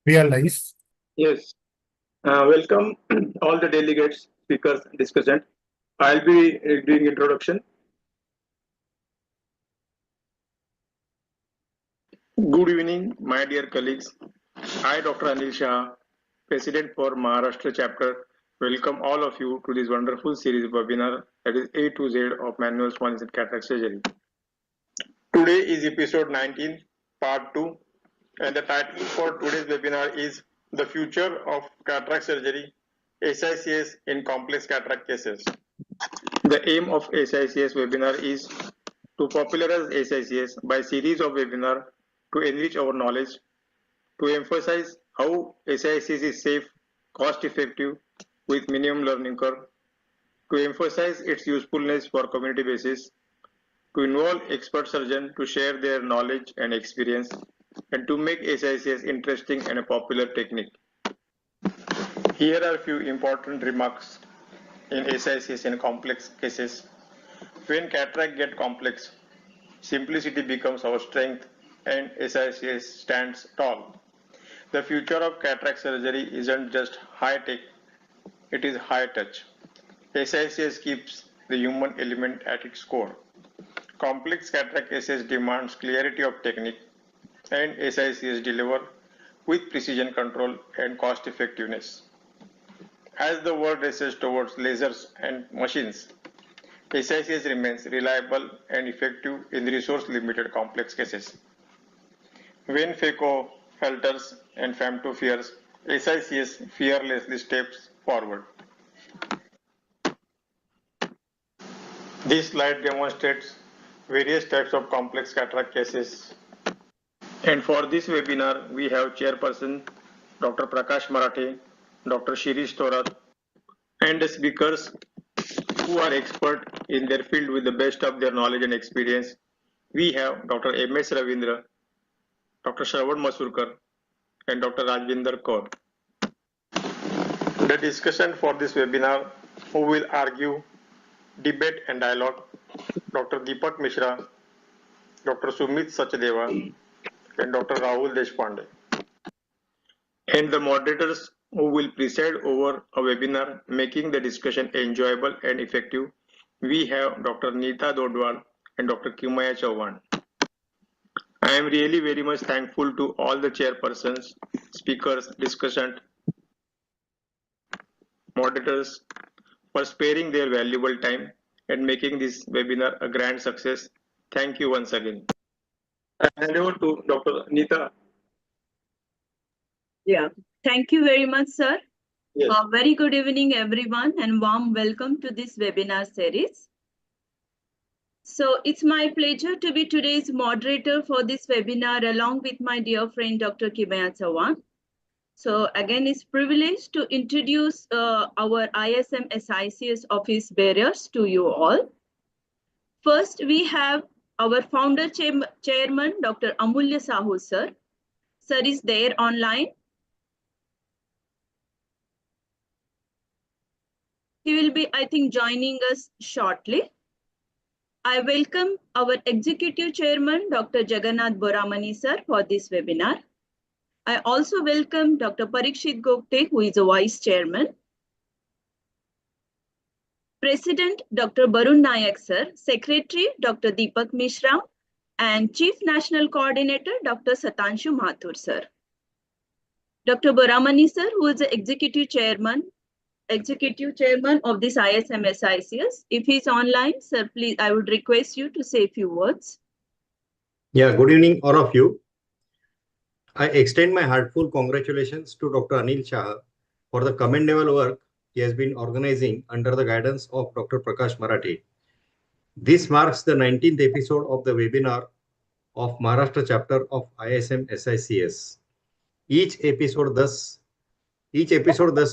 We are live. Yes. Welcome all the delegates, speakers, discussant. I'll be doing introduction. Good evening, my dear colleagues. I, Dr. Anil Shah, President for Maharashtra chapter, welcome all of you to this wonderful series webinar that is A to Z of manual small incision cataract surgery. Today is episode 19, part 2, and the title for today's webinar is The Future of Cataract Surgery, SICS in Complex Cataract Cases. The aim of SICS webinar is to popularize SICS by series of webinar to enrich our knowledge, to emphasize how SICS is safe, cost-effective, with minimum learning curve, to emphasize its usefulness for community basis, to involve expert surgeons to share their knowledge and experience, and to make SICS interesting and a popular technique. Here are a few important remarks in SICS in complex cases. When cataract get complex, simplicity becomes our strength and SICS stands tall. The future of cataract surgery isn't just high tech, it is high touch. SICS keeps the human element at its core. Complex cataract cases demands clarity of technique and SICS deliver with precision control and cost effectiveness. As the world races towards lasers and machines, SICS remains reliable and effective in resource-limited complex cases. When phaco falters and femto fears, SICS fearlessly steps forward. This slide demonstrates various types of complex cataract cases. And for this webinar, we have chairperson Dr. Prakash Marathe, Dr. Shirish Thorat, and the speakers who are expert in their field with the best of their knowledge and experience. We have Dr. M.S. Ravindra, Dr. Shravan Masurkar, and Dr. Rajvinder Kaur. The discussion for this webinar, who will argue, debate and dialogue, Dr. Deepak Mishra, Dr. Sumit Sachdeva, and Dr. Rahul Deshpande. And the moderators who will preside over a webinar making the discussion enjoyable and effective, we have Dr. Neeta Dodwal and Dr. Kimaya Chauhan. I am really very much thankful to all the chairpersons, speakers, discussant, moderators for sparing their valuable time and making this webinar a grand success. Thank you once again. I hand over to Dr. Neeta. Yeah, thank you very much, sir. Yes. Very good evening, everyone, and warm welcome to this webinar series. So it's my pleasure to be today's moderator for this webinar along with my dear friend, Dr. Kimaya Chauhan. So again, it's privilege to introduce our ISM SICS office bearers to you all. First, we have our founder chairman, Dr. Amulya Sahu, sir. Sir is there online. He will be, I think, joining us shortly. I welcome our Executive Chairman, Dr. Jagannath Boramani, sir, for this webinar. I also welcome Dr. Parikshit Gogte, who is a Vice Chairman. President, Dr. Barun Nayak, sir. Secretary, Dr. Deepak Mishra. And Chief National Coordinator, Dr. Satanshu Mathur, sir. Dr. Boramani, sir, who is the Executive Chairman of this ISM SICS. If he's online, sir, please, I would request you to say a few words. Yeah, good evening, all of you. I extend my heartfelt congratulations to Dr. Anil Shah for the commendable work he has been organizing under the guidance of Dr. Prakash Marathe. This marks the 19th episode of the webinar of Maharashtra chapter of ISM SICS. Each episode thus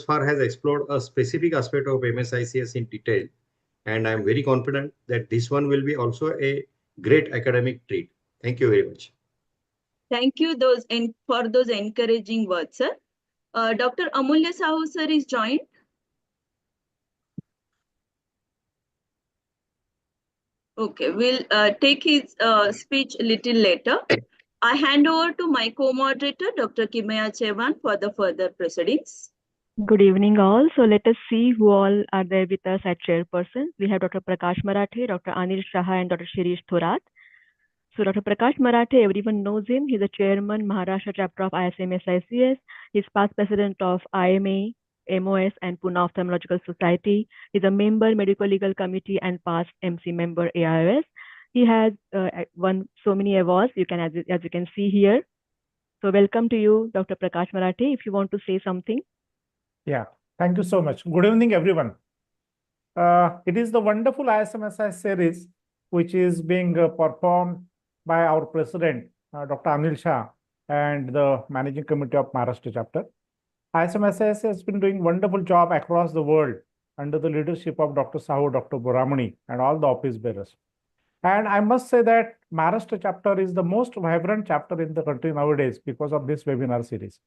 far has explored a specific aspect of MSICS in detail, and I am very confident that this one will be also a great academic treat. Thank you very much. Thank you for those encouraging words, sir. Dr. Amulya Sahu, sir, is joined. Okay, we'll take his speech a little later. I hand over to my co-moderator, Dr. Kimaya Chevan, for the further proceedings. Good evening all. So let us see who all are there with us at chairperson. We have Dr. Prakash Marathe, Dr. Anil Shah, and Dr. Shirish Thorat. So Dr. Prakash Marathe, everyone knows him. He's a chairman, Maharashtra chapter of ISM SICS. He's past president of IMA, MOS, and Pune Ophthalmological Society. He's a member, medical legal committee, and past MC member AIOS. He has won so many awards. You can, as you can see here. So welcome to you, Dr. Prakash Marathe. If you want to say something. Yeah, thank you so much. Good evening, everyone. It is the wonderful ISM-SICS series, which is being performed by our president, Dr. Anil Shah, and the managing committee of Maharashtra chapter. ISM-SICS has been doing wonderful job across the world under the leadership of Dr. Sahu, Dr. Boramani, and all the office bearers. And I must say that Maharashtra chapter is the most vibrant chapter in the country nowadays because of this webinar series.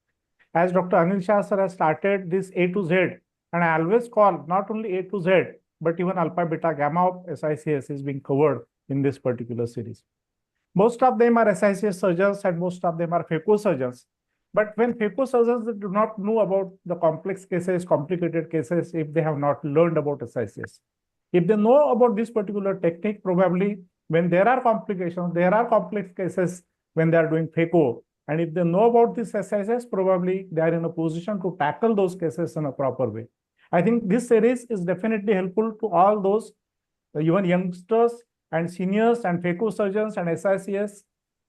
As Dr. Anil Shah sir has started this A to Z, and I always call not only A to Z, but even alpha, beta, gamma of SICS is being covered in this particular series. Most of them are SICS surgeons and most of them are phaco surgeons. But when phaco surgeons do not know about the complex cases, complicated cases, if they have not learned about SICS. If they know about this particular technique, probably when there are complications, there are complex cases when they are doing phaco. And if they know about this SICS, probably they are in a position to tackle those cases in a proper way. I think this series is definitely helpful to all those, even youngsters and seniors and phaco surgeons and SICS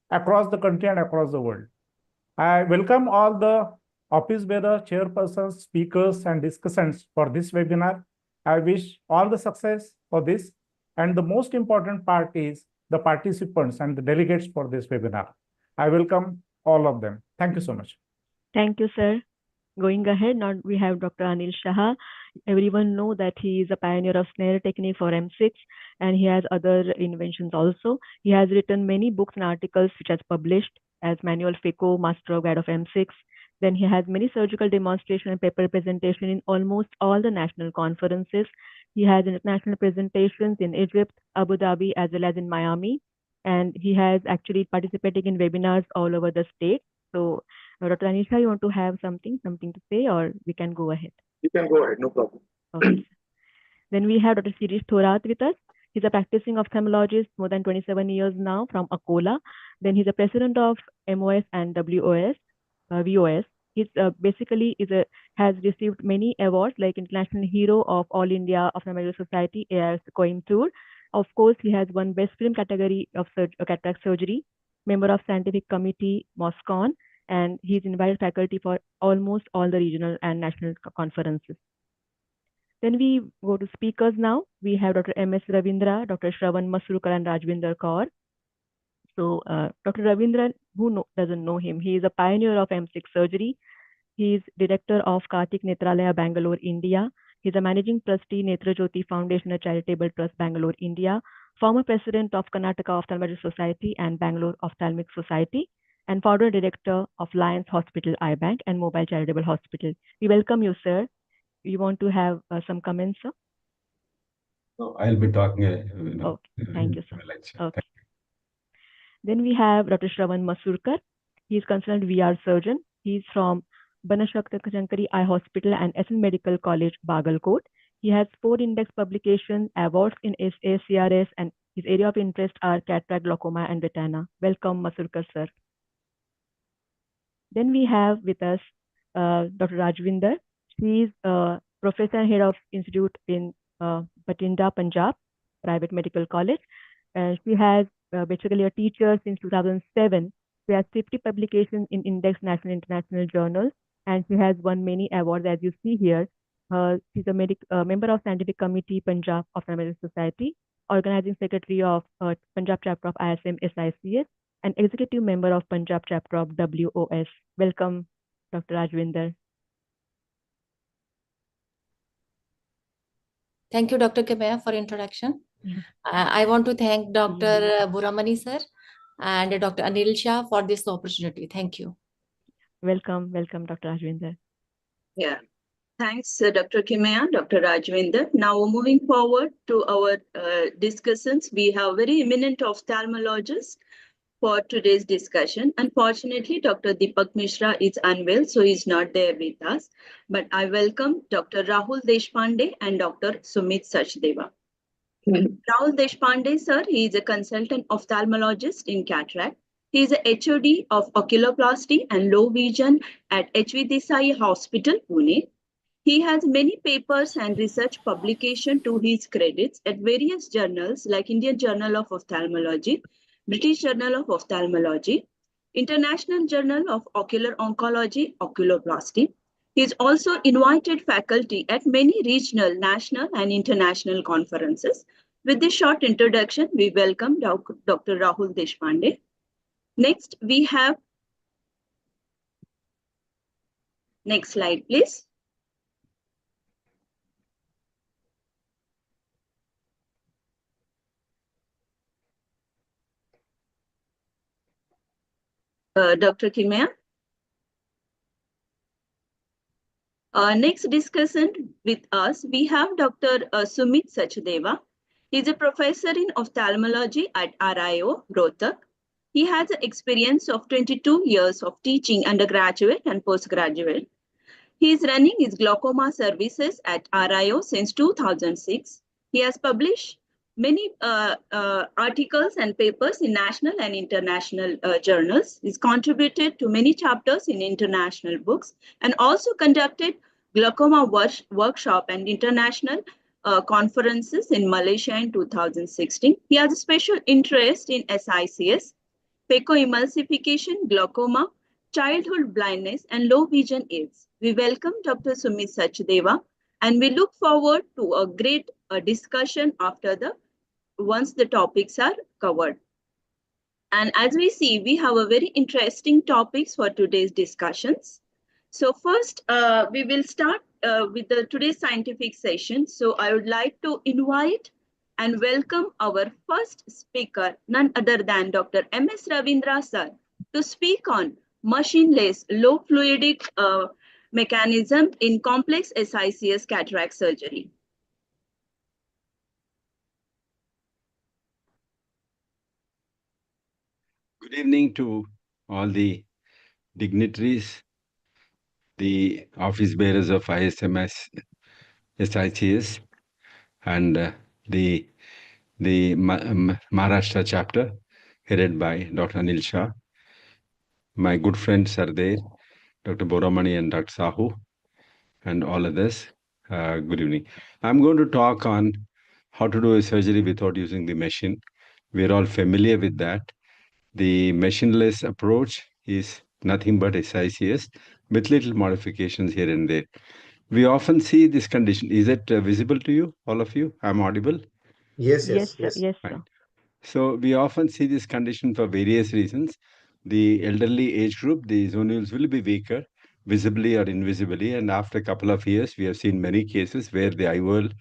across the country and across the world. I welcome all the office bearer, chairpersons, speakers, and discussants for this webinar. I wish all the success for this. And the most important part is the participants and the delegates for this webinar. I welcome all of them. Thank you so much. Thank you, sir. Going ahead, now we have Dr. Anil Shah. Everyone know that he is a pioneer of Snare technique for MSICS, and he has other inventions also. He has written many books and articles which has published as Manual Phaco, Master of Guide of MSICS. Then he has many surgical demonstration and paper presentation in almost all the national conferences. He has international presentations in Egypt, Abu Dhabi, as well as in Miami. And he has actually participating in webinars all over the state. So, Dr. Anisha, you want to have something to say, or we can go ahead? You can go ahead, no problem. Okay. Then we have Dr. Shirish Thorat with us. He's a practicing ophthalmologist, more than 27 years now from Akola. Then he's a president of MOS and VOS. He's basically has received many awards like International Hero of All India Ophthalmological Society, AIS Coimbatore. Of course, he has won Best Film category of cataract surgery, member of Scientific Committee, MOSCON, and he's invited faculty for almost all the regional and national conferences. Then we go to speakers now. We have Dr. M.S. Ravindra, Dr. Shravan Masrukar, and Rajvinder Kaur. So Dr. Ravindra, who doesn't know him? He is a pioneer of MSICS surgery. He is director of Kartik Netralaya, Bangalore, India. He's a managing trustee, Netra Jyoti Foundation, a charitable trust, Bangalore, India. Former president of Karnataka Ophthalmological Society and Bangalore Ophthalmic Society, and founder director of Lions Hospital, iBank, and Mobile Charitable Hospital. We welcome you, sir. You want to have some comments, sir? No, I'll be talking. Okay, thank you, sir. Okay. Then we have Dr. Shravan Masurkar. He is consultant VR surgeon. He is from Banashaktachankari Eye Hospital and SN Medical College, Bagalkot. He has 4 index publication awards in ACRS, and his area of interest are cataract, glaucoma, and retina. Welcome, Masurkar, sir. Then we have with us Dr. Rajvinder. She is professor and head of institute in Batinda, Punjab, private medical college. She has basically a teacher since 2007. She has 50 publications in index national and international journals, and she has won many awards, as you see here. She's a member of Scientific Committee, Punjab Ophthalmological Society, organizing secretary of Punjab chapter of ISM SICS, and executive member of Punjab chapter of WOS. Welcome, Dr. Rajvinder. Thank you, Dr. Kimaya, for introduction. I want to thank Dr. Boramani, sir, and Dr. Anil Shah for this opportunity. Thank you. Welcome, Dr. Rajvinder. Yeah. Thanks, Dr. Kimaya, Dr. Rajvinder. Now, moving forward to our discussions, we have very eminent ophthalmologists for today's discussion. Unfortunately, Dr. Deepak Mishra is unwell, so he's not there with us. But I welcome Dr. Rahul Deshpande and Dr. Sumit Sachdeva. Rahul Deshpande, sir, he is a consultant ophthalmologist in Cataract. He is a HOD of oculoplasty and low vision at HV Desai Hospital, Pune. He has many papers and research publication to his credits at various journals like Indian Journal of Ophthalmology, British Journal of Ophthalmology, International Journal of Ocular Oncology, Oculoplasty. He is also invited faculty at many regional, national, and international conferences. With this short introduction, we welcome Dr. Rahul Deshpande. Next, we have, next slide, please. Dr. Kimea. Next discussion with us, we have Dr. Sumit Sachdeva. He is a professor in ophthalmology at RIO, Rohtak. He has an experience of 22 years of teaching undergraduate and postgraduate. He is running his glaucoma services at RIO since 2006. He has published many articles and papers in national and international journals. He's contributed to many chapters in international books and also conducted glaucoma workshop and international conferences in Malaysia in 2016. He has a special interest in SICS, phacoemulsification, glaucoma, childhood blindness, and low vision aids. We welcome Dr. Sumit Sachdeva, and we look forward to a great discussion once the topics are covered. And as we see, we have a very interesting topics for today's discussions. So first, we will start with today's scientific session. So I would like to invite and welcome our first speaker, none other than Dr. M.S. Ravindra sir, to speak on machineless low fluidic mechanism in complex SICS cataract surgery. Good evening to all the dignitaries, the office bearers of ISMS, SICS, and the Maharashtra chapter headed by Dr. Anil Shah. My good friends are there, Dr. Boramani and Dr. Sahu, and all others. Good evening. I'm going to talk on how to do a surgery without using the machine. We're all familiar with that. The machineless approach is nothing but SICS with little modifications here and there. We often see this condition. Is it visible to you, all of you? I'm audible? Yes, Yes, yes, sir. yes. Yes, Right. sir. So we often see this condition for various reasons. The elderly age group, the zonules will be weaker, visibly or invisibly. And after a couple of years, we have seen many cases where the IOL,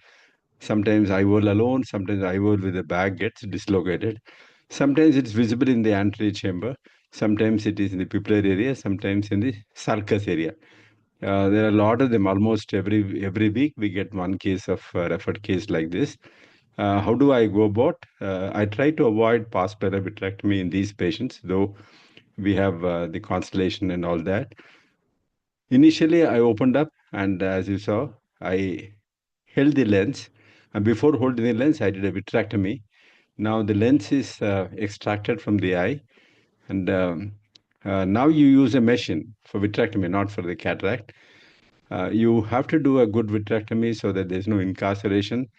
sometimes IOL alone, sometimes IOL with a bag gets dislocated. Sometimes it's visible in the anterior chamber. Sometimes it is in the pupillary area, sometimes in the sulcus area. There are a lot of them. Almost every week we get one case of referred case like this. How do I go about? I try to avoid pars vitrectomy in these patients, though we have the constellation and all that. Initially, I opened up, and as you saw, I held the lens. And before holding the lens, I did a vitrectomy. Now the lens is extracted from the eye, and now you use a machine for vitrectomy, not for the cataract. You have to do a good vitrectomy so that there's no incarceration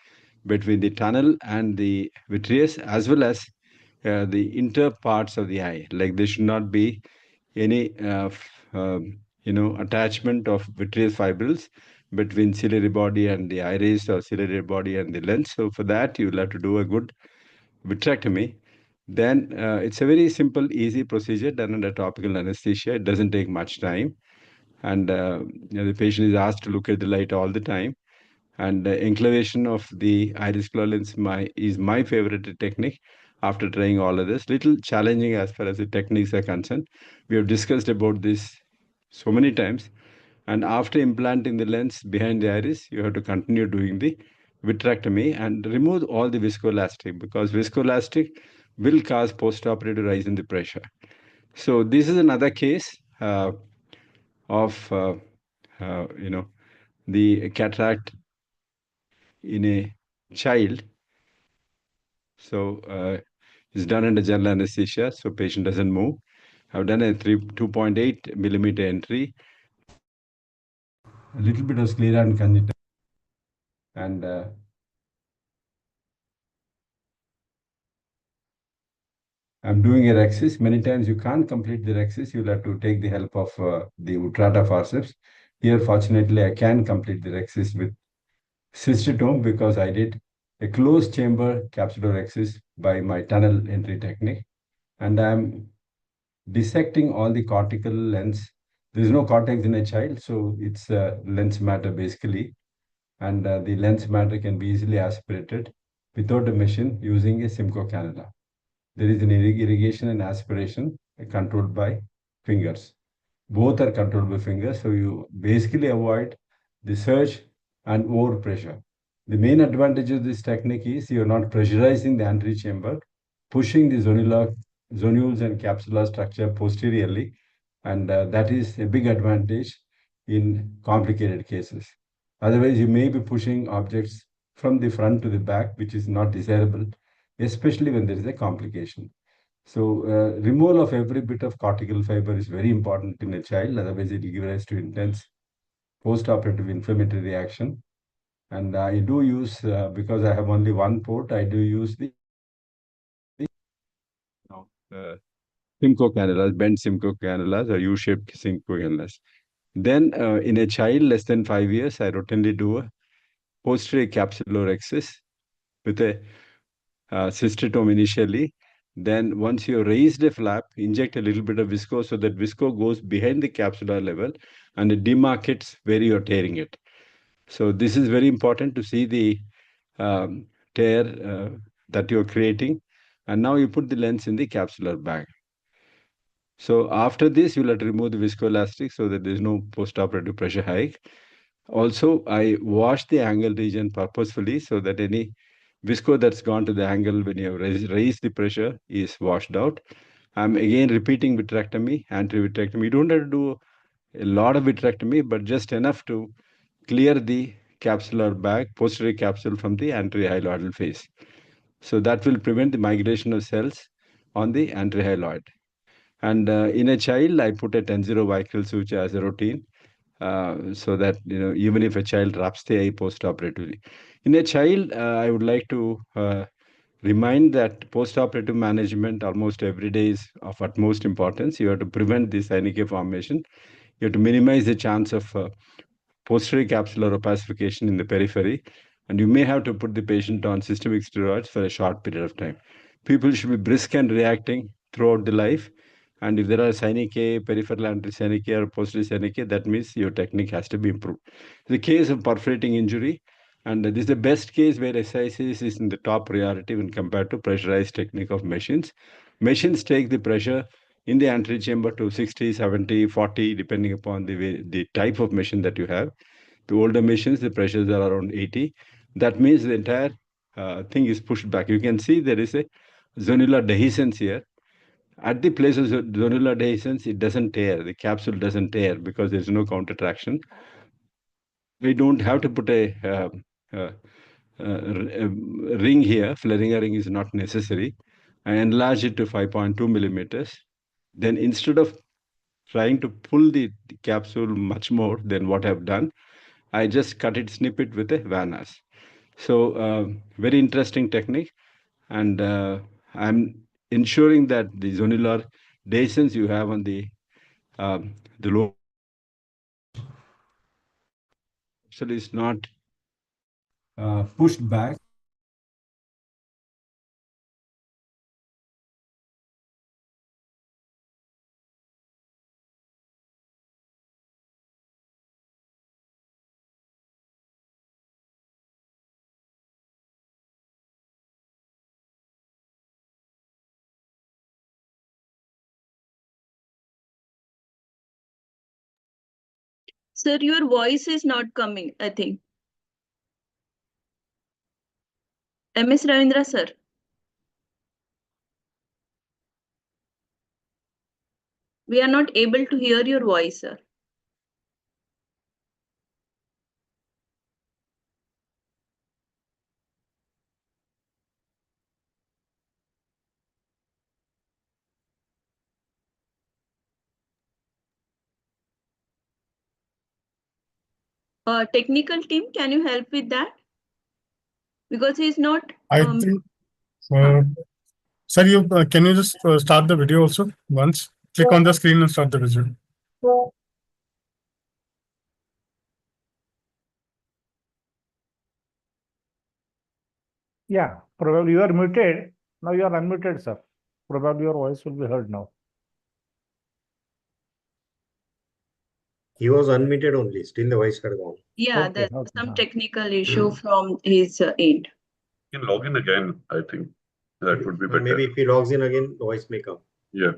between the tunnel and the vitreous, as well as the inter parts of the eye. Like there should not be any attachment of vitreous fibrils between ciliary body and the iris, or ciliary body and the lens. So for that, you will have to do a good vitrectomy. Then it's a very simple, easy procedure done under topical anesthesia. It doesn't take much time. And the patient is asked to look at the light all the time. And enclavation of the iris claw lens is my favorite technique after trying all of this. Little challenging as far as the techniques are concerned. We have discussed about this so many times. And after implanting the lens behind the iris, you have to continue doing the vitrectomy and remove all the viscoelastic, because viscoelastic will cause postoperative rise in the pressure. So this is another case of the cataract in a child. So it's done under general anesthesia, so patient doesn't move. I've done a 2.8 millimeter entry, a little bit of sclera and conjunctiva, and I'm doing a rhexis. Many times you can't complete the rhexis. You'll have to take the help of the utrata forceps. Here, fortunately, I can complete the rhexis with cystotome because I did a closed chamber capsulorhexis by my tunnel entry technique. And I'm dissecting all the cortical lens. There's no cortex in a child, so it's lens matter basically. And the lens matter can be easily aspirated without a machine using a Simcoe cannula. There is an irrigation and aspiration controlled by fingers. Both are controlled by fingers, so you basically avoid the surge and overpressure. The main advantage of this technique is you're not pressurizing the anterior chamber, pushing the zonules and capsular structure posteriorly, and that is a big advantage in complicated cases. Otherwise, you may be pushing objects from the front to the back, which is not desirable, especially when there is a complication. So removal of every bit of cortical fiber is very important in a child, otherwise it will give rise to intense postoperative inflammatory reaction. And I do use, because I have only one port, I do use the Simcoe cannulas, bent Simcoe cannulas or U-shaped Simcoe cannulas. Then in a child less than 5 years, I routinely do a posterior capsulorhexis with a cystotome initially. Then once you raise the flap, inject a little bit of visco so that visco goes behind the capsular level and it demarcates where you're tearing it. So this is very important to see the tear that you're creating. And now you put the lens in the capsular bag. So after this, you'll have to remove the viscoelastic so that there's no postoperative pressure hike. Also, I wash the angle region purposefully so that any visco that's gone to the angle when you have raised the pressure is washed out. I'm again repeating vitrectomy, anti-vitrectomy. You don't have to do a lot of vitrectomy, but just enough to clear the capsular bag, posterior capsule from the anterior hyaloidal face. So that will prevent the migration of cells on the anterior hyaloid. And in a child, I put a 10-0 Weichel suture as a routine. So that even if a child drops the eye postoperatively. In a child, I would like to remind that postoperative management almost every day is of utmost importance. You have to prevent the Seneca formation. You have to minimize the chance of posterior capsular opacification in the periphery, and you may have to put the patient on systemic steroids for a short period of time. People should be brisk and reacting throughout the life. And if there are Seneca, peripheral anti-Seneca or posterior Seneca, that means your technique has to be improved. The case of perforating injury, and this is the best case where SICS is in the top priority when compared to pressurized technique of machines. Machines take the pressure in the anterior chamber to 60, 70, 40, depending upon the type of machine that you have. The older machines, the pressures are around 80. That means the entire thing is pushed back. You can see there is a zonular dehiscence here. At the place of zonular dehiscence, it doesn't tear. The capsule doesn't tear because there's no counter traction. We don't have to put a ring here. Flaring ring is not necessary. I enlarge it to 5.2 millimeters. Then instead of trying to pull the capsule much more than what I've done, I just snip it with a Vanas. So very interesting technique. And I'm ensuring that the zonular dehiscence you have on the lower capsule is not pushed back. Sir, your voice is not coming, I think. MS Ravindra, sir. We are not able to hear your voice, sir. Technical team, can you help with that? Because he's not. I think, sir, you can you just start the video also once? Click on the screen and start the video. Yeah, probably you are muted. Now you are unmuted, sir. Probably your voice will be heard now. He was unmuted only, still the voice had gone. Yeah, Okay, there's okay, some huh. technical issue from his end. You can log in again, I think. That would be better. Maybe if he logs in again, the voice may come. Yeah.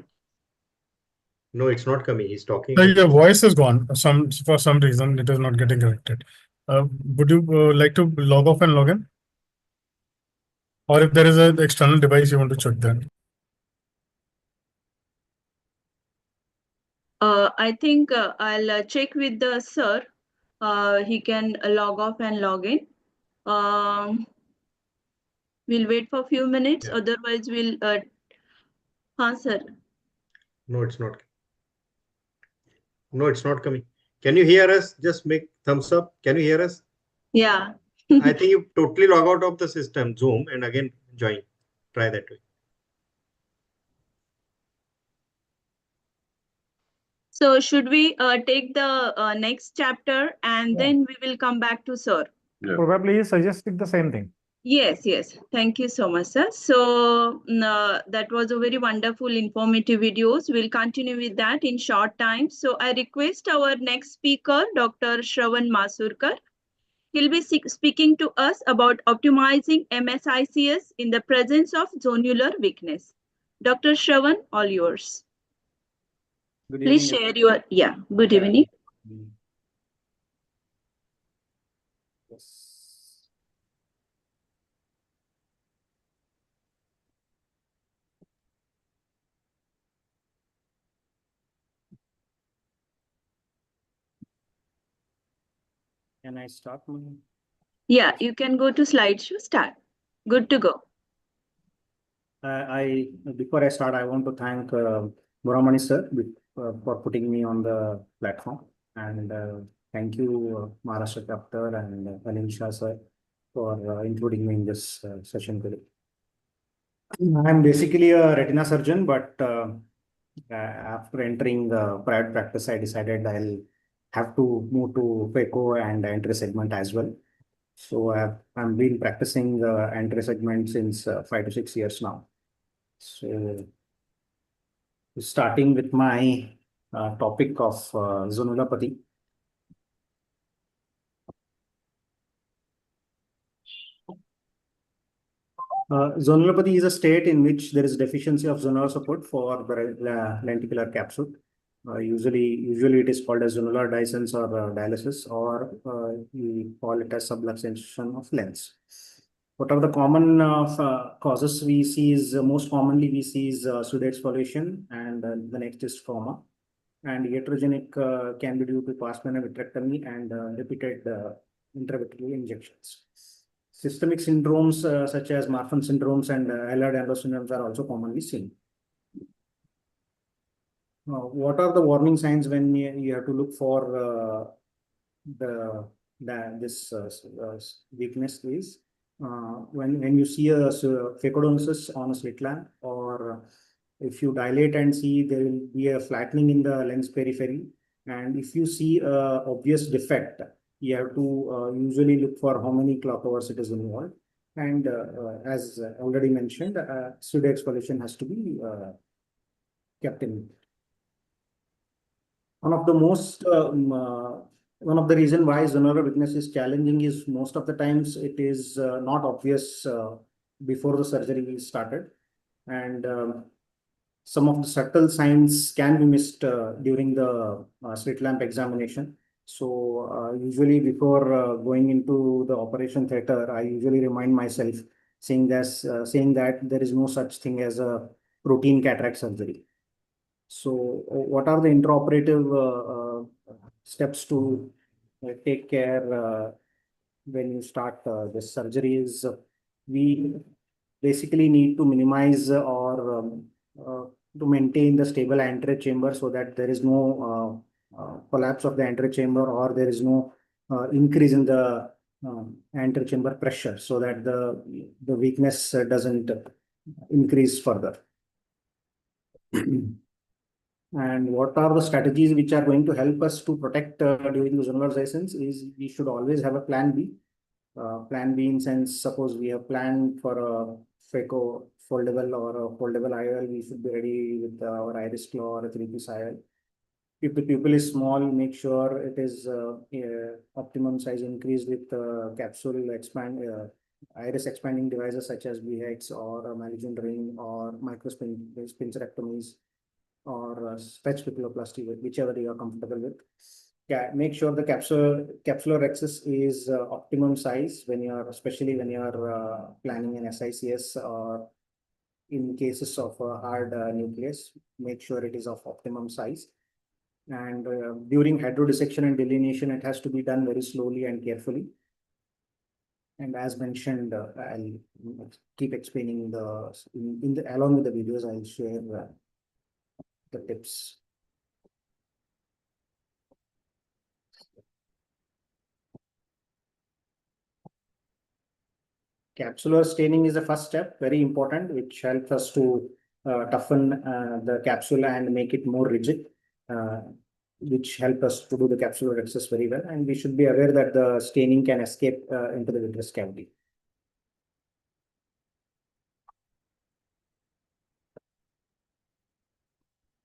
No, it's not coming. He's talking. So your voice is gone. For some reason, it is not getting corrected. Would you like to log off and log in? Or if there is an external device, you want to check that? I think I'll check with the sir. He can log off and log in. We'll wait for a few minutes. Yeah. Otherwise, we'll answer. No, it's not. No, it's not coming. Can you hear us? Just make thumbs up. Can you hear us? Yeah. I think you totally log out of the system, Zoom, and again join. Try that way. So should we take the next chapter and then we will come back to sir? Yeah. Probably he suggested the same thing. Yes, yes. Thank you so much, sir. So that was a very wonderful, informative videos. We'll continue with that in short time. So I request our next speaker, Dr. Shravan Masurkar. He'll be speaking to us about optimizing MSICS in the presence of zonular weakness. Dr. Shravan, all yours. Good Please evening. share your, good evening. Yes. Can I start? Yeah, you can go to slideshow, start. Good to go. Before I start, I want to thank Buramani sir for putting me on the platform, and thank you Maharashtra chapter and Anil Shah sir for including me in this session today. I'm basically a retina surgeon, but after entering private practice, I decided I'll have to move to phaco and entry segment as well. So I've been practicing entry segment since 5 to 6 years now. So starting with my topic of zonulopathy. Zonulopathy is a state in which there is deficiency of zonular support for the lenticular capsule. Usually it is called as zonular dehiscence or dialysis, or we call it as subluxation of lens. What are the common causes we see is most commonly we see is pseudoexfoliation, and the next is trauma. And iatrogenic can be due to past minor vitrectomy and repeated intravitreal injections. Systemic syndromes such as Marfan syndromes and Ehlers-Danlos syndromes are also commonly seen. What are the warning signs when you have to look for this weakness is when you see a phacodonosis on a slit lamp, or if you dilate and see there will be a flattening in the lens periphery, and if you see a obvious defect, you have to usually look for how many clock hours it is involved. And as already mentioned, pseudoexfoliation has to be kept in. One of the reasons why zonular weakness is challenging is most of the times it is not obvious before the surgery is started, and some of the subtle signs can be missed during the slit lamp examination. So usually before going into the operation theater, I usually remind myself saying that there is no such thing as a routine cataract surgery. So what are the intraoperative steps to take care when you start this surgery is we basically need to minimize or to maintain the stable anterior chamber so that there is no collapse of the anterior chamber or there is no increase in the anterior chamber pressure so that the weakness doesn't increase further. And what are the strategies which are going to help us to protect during the zonular license is we should always have a plan B. Plan B in sense, suppose we have planned for a phaco foldable or a foldable IOL, we should be ready with our iris claw or a 3-piece IOL. If the pupil is small, make sure it is optimum size increased with capsule expand iris expanding devices such as BHX or a Malaysian ring or microsphincterectomies or stretch pupilloplasty, whichever you are comfortable with. Yeah, make sure the capsular rhexis is optimum size when you are, especially when you are planning an SICS or in cases of a hard nucleus, make sure it is of optimum size. And during hydrodissection and delineation, it has to be done very slowly and carefully. And as mentioned, I'll keep explaining along with the videos, I'll share the tips. Capsular staining is the first step, very important, which helps us to toughen the capsule and make it more rigid, which help us to do the capsular rhexis very well. And we should be aware that the staining can escape into the vitreous cavity.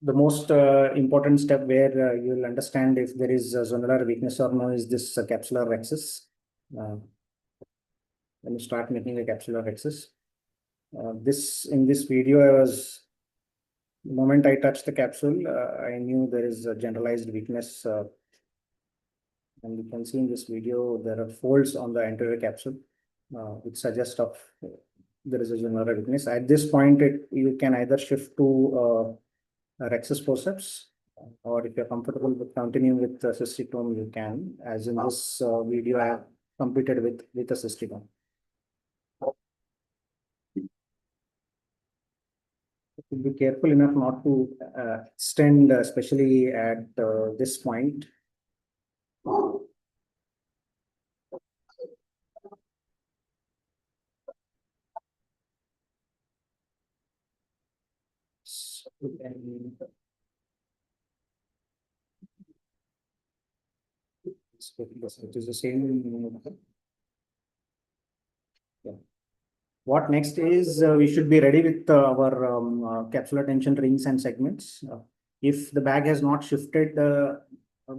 The most important step where you will understand if there is a zonular weakness or no is this capsular rhexis. When you start making a capsular rhexis, in this video, the moment I touched the capsule, I knew there is a generalized weakness. And you can see in this video, there are folds on the anterior capsule, which suggest there is a zonular weakness. At this point, you can either shift to rhexis forceps, or if you're comfortable with continuing with the cystectomy, you can. As in this video, I have completed with a cystectomy. Be careful enough not to extend, especially at this point. So then, it is the same. Yeah. What next is we should be ready with our capsular tension rings and segments. If the bag has not shifted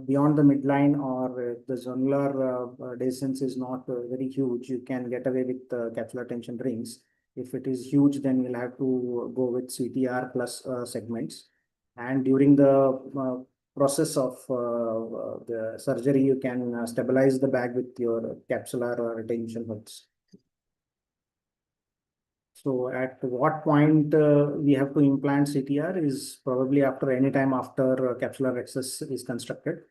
beyond the midline or the zonular distance is not very huge, you can get away with capsular tension rings. If it is huge, then we'll have to go with CTR plus segments. And during the process of the surgery, you can stabilize the bag with your capsular tension hooks. So at what point we have to implant CTR is probably after any time after capsular rhexis is constructed.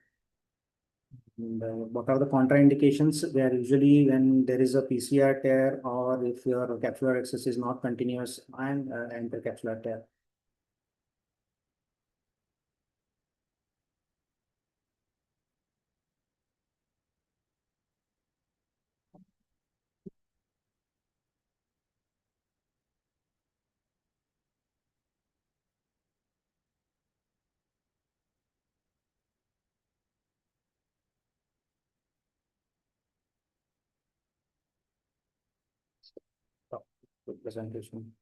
And what are the contraindications? They are usually when there is a PCR tear or if your capsular rhexis is not continuous and intercapsular tear. Good presentation.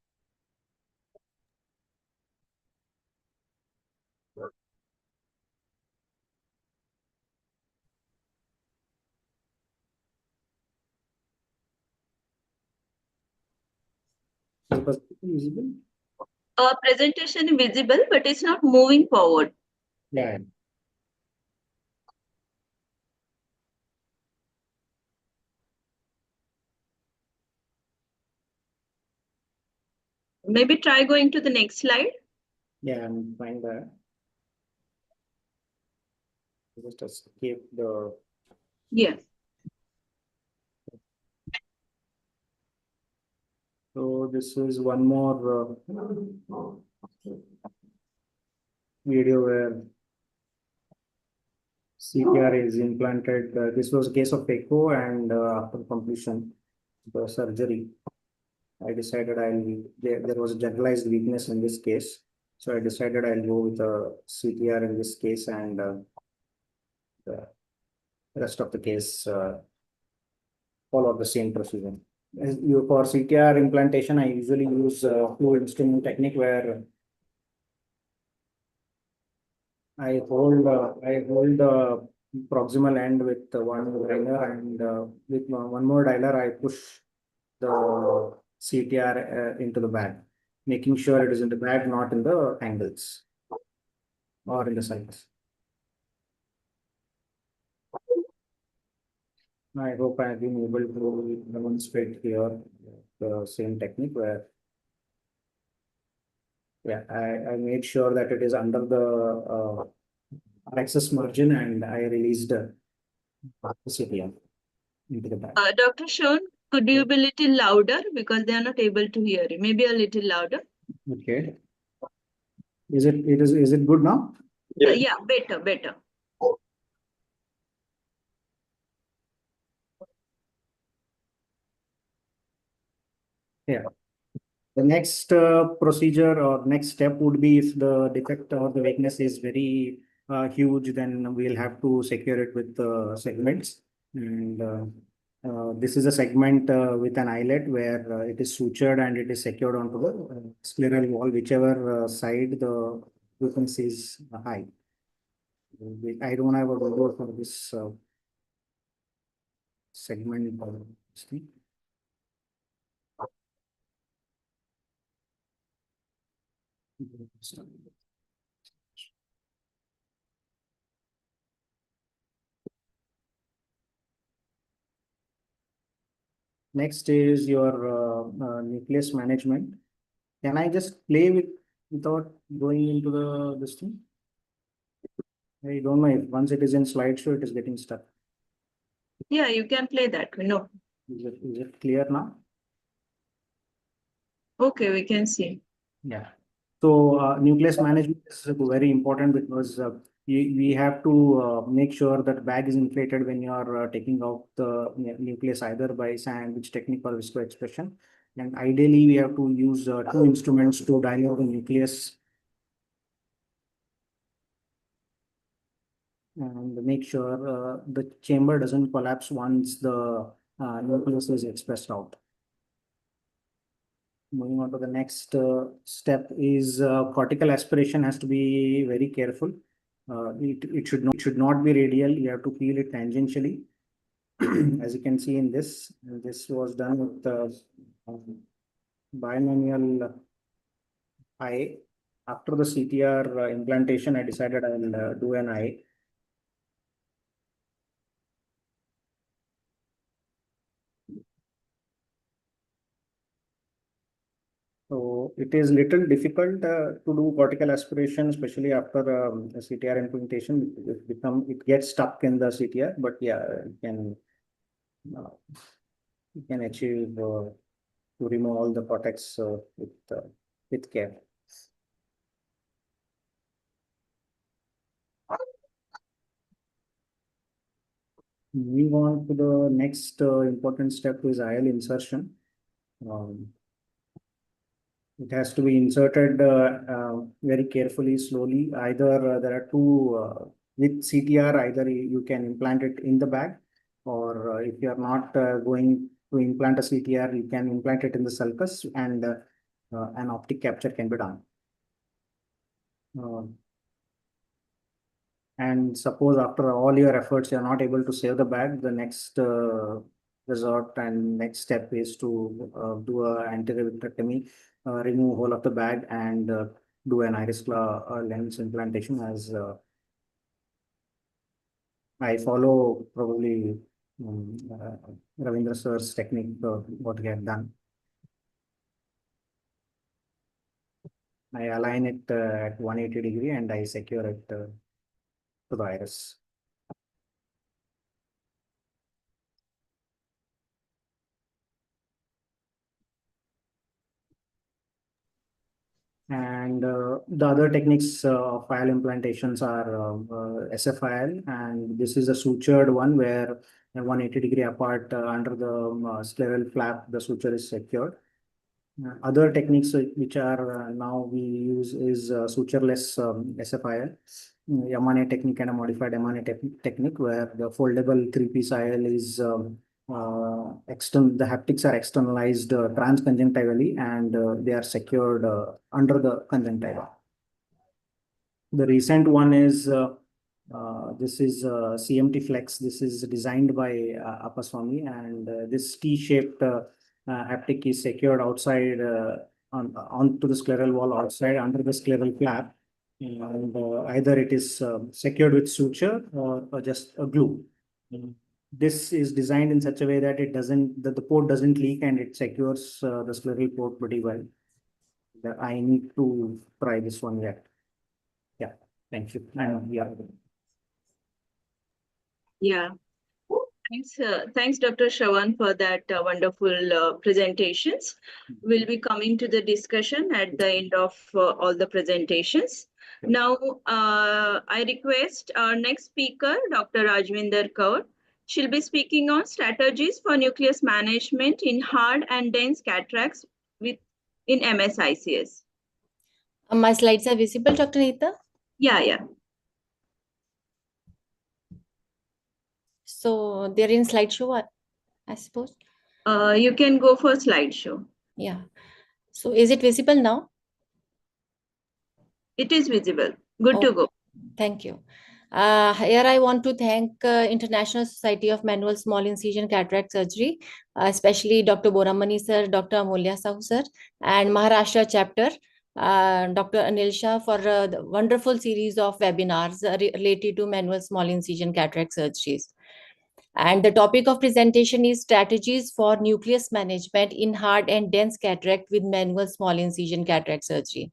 Visible? Presentation visible, but it's not moving forward. Yeah. Maybe try going to the next slide. Yeah, I'm fine there. Just escape the. Yes. So this is one more video where CTR is implanted. This was a case of echo, and after completion the surgery, I decided there was a generalized weakness in this case. So I decided I'll go with a CTR in this case, and the rest of the case follow the same procedure. For CTR implantation, I usually use two instrument technique where I hold the proximal end with one dialer, and with one more dialer I push the CTR into the bag, making sure it is in the bag, not in the angles or in the sides. I hope I have been able to demonstrate here the same technique where, yeah, I made sure that it is under the access margin, and I released the CTR into the bag. Dr. Sean, could you be a little louder because they are not able to hear you? Maybe a little louder. Okay. Is it good now? Yeah, better. Yeah. The next procedure or next step would be, if the defect or the weakness is very huge, then we'll have to secure it with segments. And this is a segment with an eyelet where it is sutured and it is secured onto the scleral wall, whichever side the weakness is high. I don't have a window for this segment. Next is your nucleus management. Can I just play without going into this thing? I don't know if once it is in slideshow, it is getting stuck. Yeah, you can play that. No. Is it clear now? Okay, we can see. Yeah. So nucleus management is very important because we have to make sure that bag is inflated when you are taking out the nucleus, either by sandwich technique or visco expression. And ideally, we have to use two instruments to dilute the nucleus and make sure the chamber doesn't collapse once the nucleus is expressed out. Moving on to the next step is cortical aspiration has to be very careful. It should not be radial. You have to feel it tangentially. As you can see in this was done with binomial eye. After the CTR implantation, I decided I will do an eye. So it is little difficult to do cortical aspiration, especially after CTR implementation. It gets stuck in the CTR, but yeah, you can achieve to remove all the cortex with care. Moving on to the next important step is IL insertion. It has to be inserted very carefully, slowly. Either there are two with CTR, either you can implant it in the bag, or if you are not going to implant a CTR, you can implant it in the sulcus, and an optic capture can be done. And suppose after all your efforts, you are not able to save the bag, the next resort and next step is to do a anterior vitrectomy, remove whole of the bag, and do an iris claw lens implantation, as I follow probably Ravindra sir's technique, what he had done. I align it at 180 degree and I secure it to the iris. And the other techniques of IOL implantations are SFIL, and this is a sutured one where 180-degree apart under the scleral flap, the suture is secured. Other techniques which are now we use is sutureless SFIL, M1A technique and a modified M1A technique where the foldable 3-piece IOL is the haptics are externalized transconjunctivally and they are secured under the conjunctiva. The recent one is this is CMT Flex. This is designed by Appaswamy, and this T-shaped haptic is secured outside onto the scleral wall outside under the scleral flap, and either it is secured with suture or just a glue. This is designed in such a way that the port doesn't leak and it secures the scleral port pretty well. I need to try this one yet. Yeah, thank you. Yeah. Thanks, Dr. Shravan, for that wonderful presentations. We'll be coming to the discussion at the end of all the presentations. Now, I request our next speaker, Dr. Rajvinder Kaur. She'll be speaking on strategies for nucleus management in hard and dense cataracts in MSICS. My slides are visible, Dr. Neeta? Yeah. So they're in slideshow, I suppose. You can go for slideshow. Yeah. So is it visible now? It is visible. Good to go. Thank you. Here I want to thank International Society of Manual Small Incision Cataract Surgery, especially Dr. Boramani sir, Dr. Amulya Sahu sir, and Maharashtra chapter, Dr. Anil Shah, for the wonderful series of webinars related to manual small incision cataract surgeries. And the topic of presentation is strategies for nucleus management in hard and dense cataract with manual small incision cataract surgery.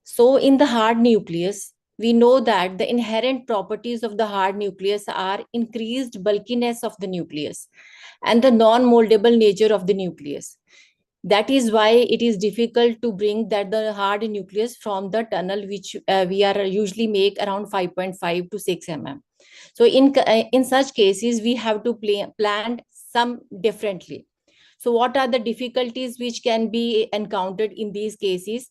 So in the hard nucleus, we know that the inherent properties of the hard nucleus are increased bulkiness of the nucleus and the non-moldable nature of the nucleus. That is why it is difficult to bring the hard nucleus from the tunnel, which we are usually make around 5.5 to 6 mm. So in such cases, we have to plan some differently. So what are the difficulties which can be encountered in these cases?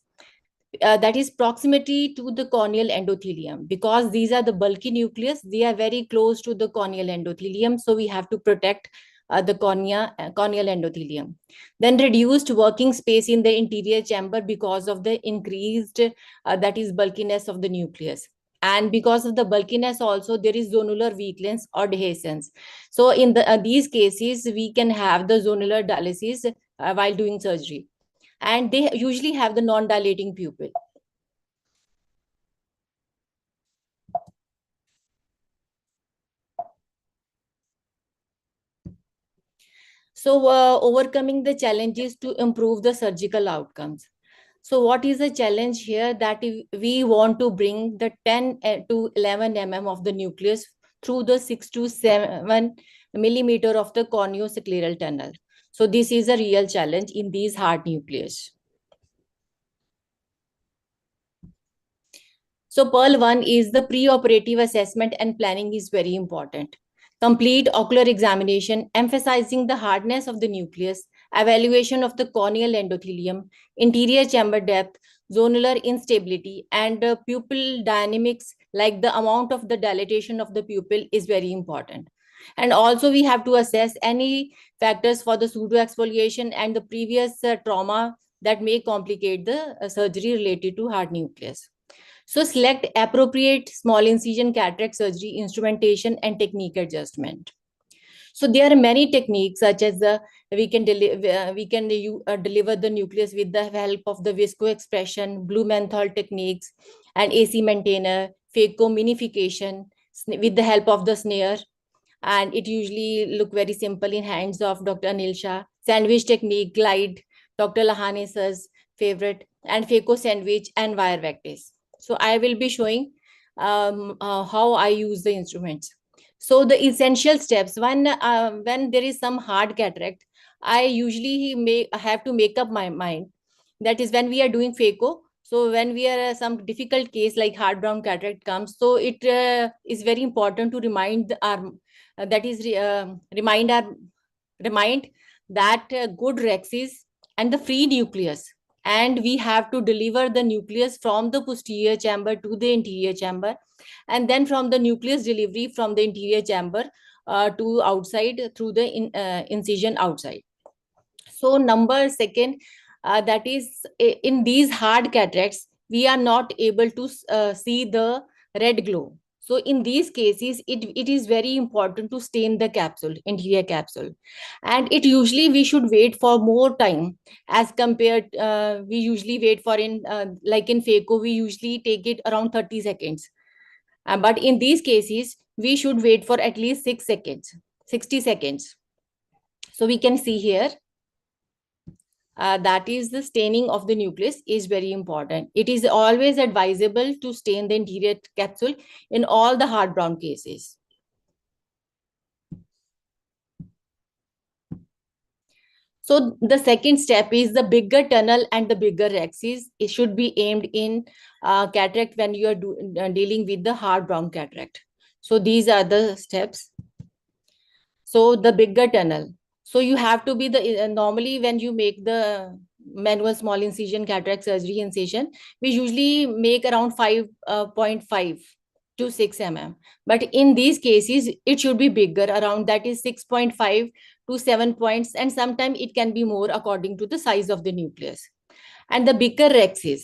That is proximity to the corneal endothelium, because these are the bulky nucleus. They are very close to the corneal endothelium. So we have to protect the corneal endothelium. Then reduced working space in the interior chamber because of the increased that is bulkiness of the nucleus. And because of the bulkiness also, there is zonular weakness or dehiscence. So in these cases, we can have the zonular dialysis while doing surgery. And they usually have the non-dilating pupil. So overcoming the challenges to improve the surgical outcomes. So what is the challenge here? That if we want to bring the 10 to 11 mm of the nucleus through the 6 to 7 millimeter of the corneoscleral tunnel. So this is a real challenge in these hard nucleus. So Pearl 1 is the pre-operative assessment and planning is very important. Complete ocular examination, emphasizing the hardness of the nucleus, evaluation of the corneal endothelium, interior chamber depth, zonular instability, and pupil dynamics, like the amount of the dilatation of the pupil, is very important. And also we have to assess any factors for the pseudoexfoliation and the previous trauma that may complicate the surgery related to hard nucleus. So select appropriate small incision cataract surgery instrumentation and technique adjustment. So there are many techniques such as we can deliver the nucleus with the help of the visco-expression, blue menthol techniques, and AC maintainer, phaco-minification with the help of the Snare. And it usually look very simple in hands of Dr. Anil Shah. Sandwich technique, glide, Dr. Lahane's favorite, and phaco sandwich and wire vectis. So I will be showing how I use the instruments. So the essential steps, when there is some hard cataract, I usually have to make up my mind that is when we are doing phaco. So when we are some difficult case like hard brown cataract comes, so it is very important to remind our remind that good rexis and the free nucleus, and we have to deliver the nucleus from the posterior chamber to the anterior chamber, and then from the nucleus delivery from the anterior chamber to outside through the incision outside. So number second, that is in these hard cataracts, we are not able to see the red glow. So in these cases, it is very important to stain the capsule, anterior capsule. And it usually we should wait for more time as compared, we usually wait for like in phaco, we usually take it around 30 seconds. But in these cases, we should wait for at least 6 seconds, 60 seconds. So we can see here, that is the staining of the nucleus is very important. It is always advisable to stain the anterior capsule in all the hard brown cases. So the second step is the bigger tunnel and the bigger rexis. It should be aimed in cataract when you are dealing with the hard brown cataract. So these are the steps. So the bigger tunnel. So you have to be the, normally when you make the manual small incision cataract surgery incision, we usually make around 5.5 to 6 mm. But in these cases, it should be bigger, around that is 6.5 to 7 points, and sometimes it can be more according to the size of the nucleus. And the bigger rexis,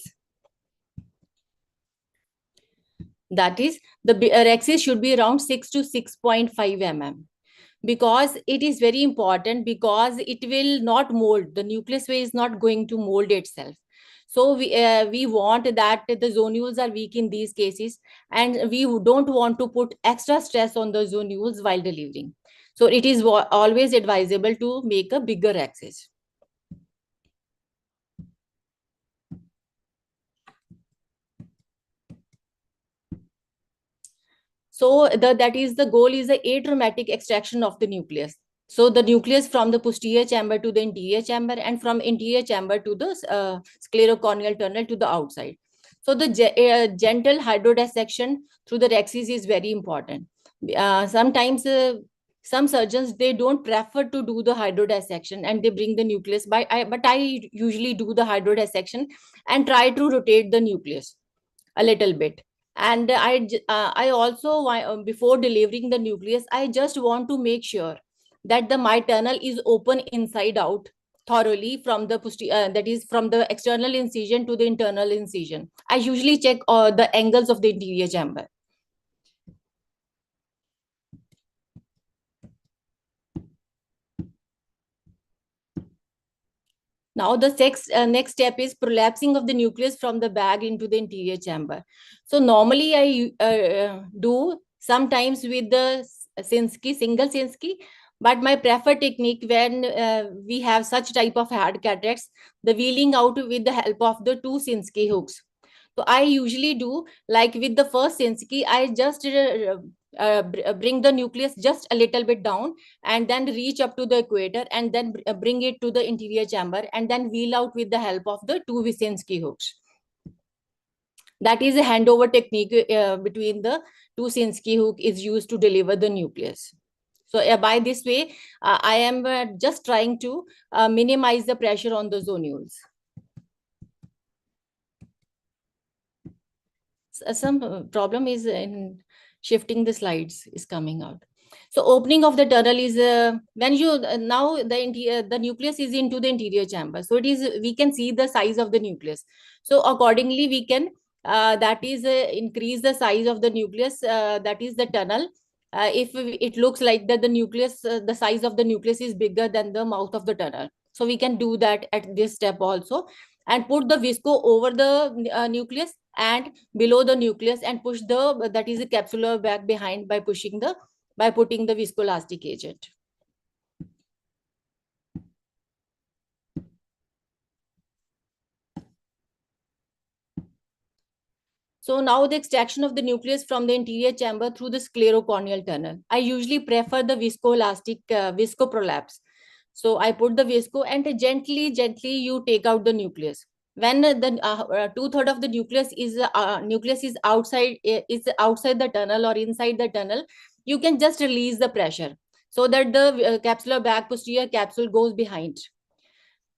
that is the rexis should be around 6 to 6.5 mm. Because it is very important, because it will not mold, the nucleus way is not going to mold itself. So we want that the zonules are weak in these cases, and we don't want to put extra stress on the zonules while delivering. So it is always advisable to make a bigger rexis. So that is the goal, is the atraumatic extraction of the nucleus. So the nucleus from the posterior chamber to the anterior chamber, and from anterior chamber to the sclerocorneal tunnel to the outside. So the gentle hydrodissection through the rexis is very important. Sometimes some surgeons, they don't prefer to do the hydrodissection and they bring the nucleus, but I usually do the hydrodissection and try to rotate the nucleus a little bit. And I also, before delivering the nucleus, I just want to make sure that my tunnel is open inside out thoroughly from the that is from the external incision to the internal incision. I usually check the angles of the anterior chamber. Now the next step is prolapsing of the nucleus from the bag into the anterior chamber. So normally I do sometimes with the SINSKI, single SINSKI, but my preferred technique when we have such type of hard cataracts, the wheeling out with the help of the 2 SINSKI hooks. So I usually do, like with the first SINSKI, I just bring the nucleus just a little bit down and then reach up to the equator and then bring it to the anterior chamber and then wheel out with the help of the 2 SINSKI hooks. That is a handover technique between the 2 SINSKI hook is used to deliver the nucleus. So by this way, I am just trying to minimize the pressure on the zonules. Some problem is in shifting the slides is coming out. So opening of the tunnel is when you now the nucleus is into the anterior chamber. So it is, we can see the size of the nucleus. So accordingly we can that is increase the size of the nucleus, that is the tunnel. If it looks like that the nucleus, the size of the nucleus is bigger than the mouth of the tunnel. So we can do that at this step also, and put the visco over the nucleus and below the nucleus and push the, that is the capsular bag behind by putting the viscoelastic agent. So now the extraction of the nucleus from the anterior chamber through the sclerocorneal tunnel. I usually prefer the viscoelastic visco prolapse. So I put the visco and gently you take out the nucleus. when the 2/3 of the nucleus is outside the tunnel or inside the tunnel, you can just release the pressure so that the capsular bag posterior capsule goes behind.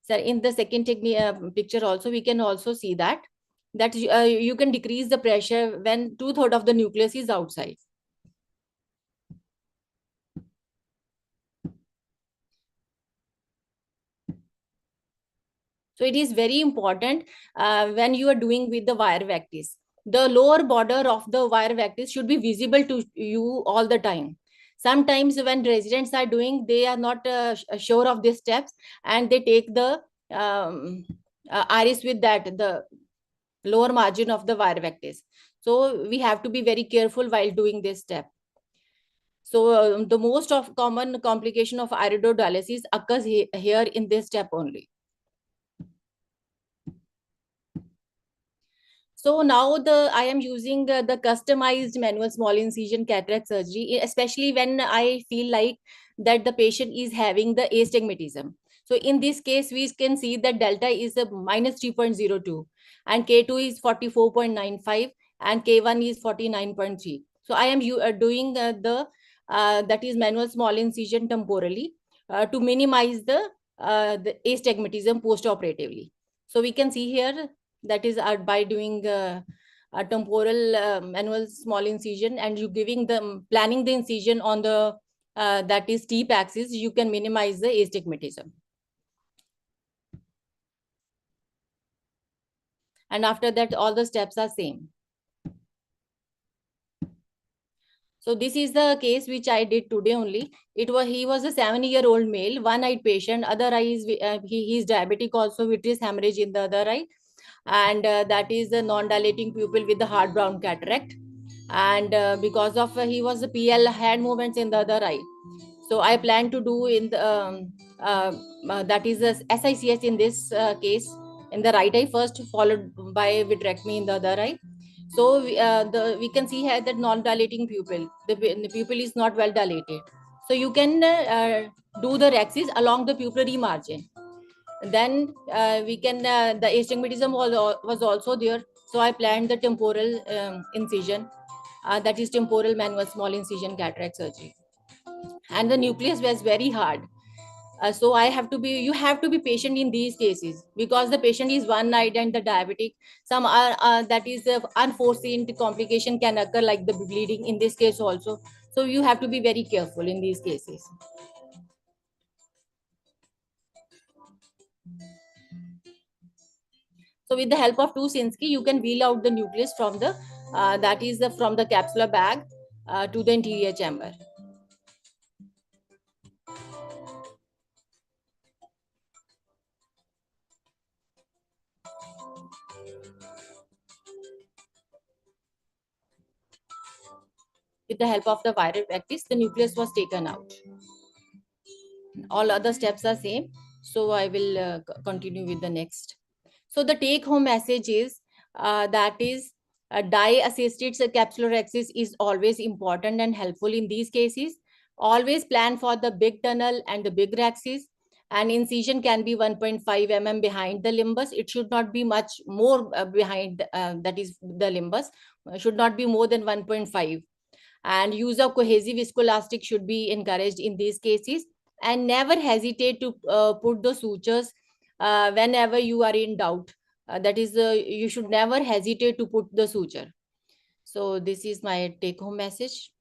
So in the second picture also, we can also see that you can decrease the pressure when 2/3 of the nucleus is outside. So it is very important when you are doing with the wire vectis. The lower border of the wire vectis should be visible to you all the time. Sometimes when residents are doing, they are not sure of these steps, and they take the iris with the lower margin of the wire vectis. So we have to be very careful while doing this step. So the most of common complication of iridodialysis occurs here in this step only. So now I am using the customized manual small incision cataract surgery, especially when I feel like that the patient is having the astigmatism. So in this case, we can see that delta is a -3.02 and K2 is 44.95 and K1 is 49.3. So I am doing that is manual small incision temporally to minimize the astigmatism post-operatively. So we can see here that is by doing a temporal manual small incision, and you planning the incision on the that is steep axis, you can minimize the astigmatism. And after that, all the steps are same. So this is the case which I did today only. He was a 7-year-old male, one-eyed patient. Other eye is he is diabetic also, with his hemorrhage in the other eye, and that is a non-dilating pupil with the hard brown cataract. And because of he was a PL hand movements in the other eye, so I plan to do in the that is a SICS in this case in the right eye first, followed by vitrectomy in the other eye. So we can see here that non-dilating pupil, the pupil is not well dilated. So you can do the rexis along the pupillary margin. Then we can the astigmatism was also there. So I planned the temporal incision, that is temporal manual small incision cataract surgery. And the nucleus was very hard. So you have to be patient in these cases, because the patient is one-eyed and the diabetic. Some are that is unforeseen complication can occur, like the bleeding in this case also. So you have to be very careful in these cases. So with the help of 2 Sinski, you can wheel out the nucleus from the from the capsular bag to the anterior chamber. With the help of the wire vectis, the nucleus was taken out. All other steps are same. So I will continue with the next. So the take home message is that is dye-assisted capsular rexis is always important and helpful in these cases. Always plan for the big tunnel and the big rexis. And incision can be 1.5 mm behind the limbus. It should not be much more behind, that is the limbus, should not be more than 1.5. And use of cohesive viscoelastic should be encouraged in these cases. And never hesitate to put the sutures whenever you are in doubt. That is, you should never hesitate to put the suture. So this is my take home message.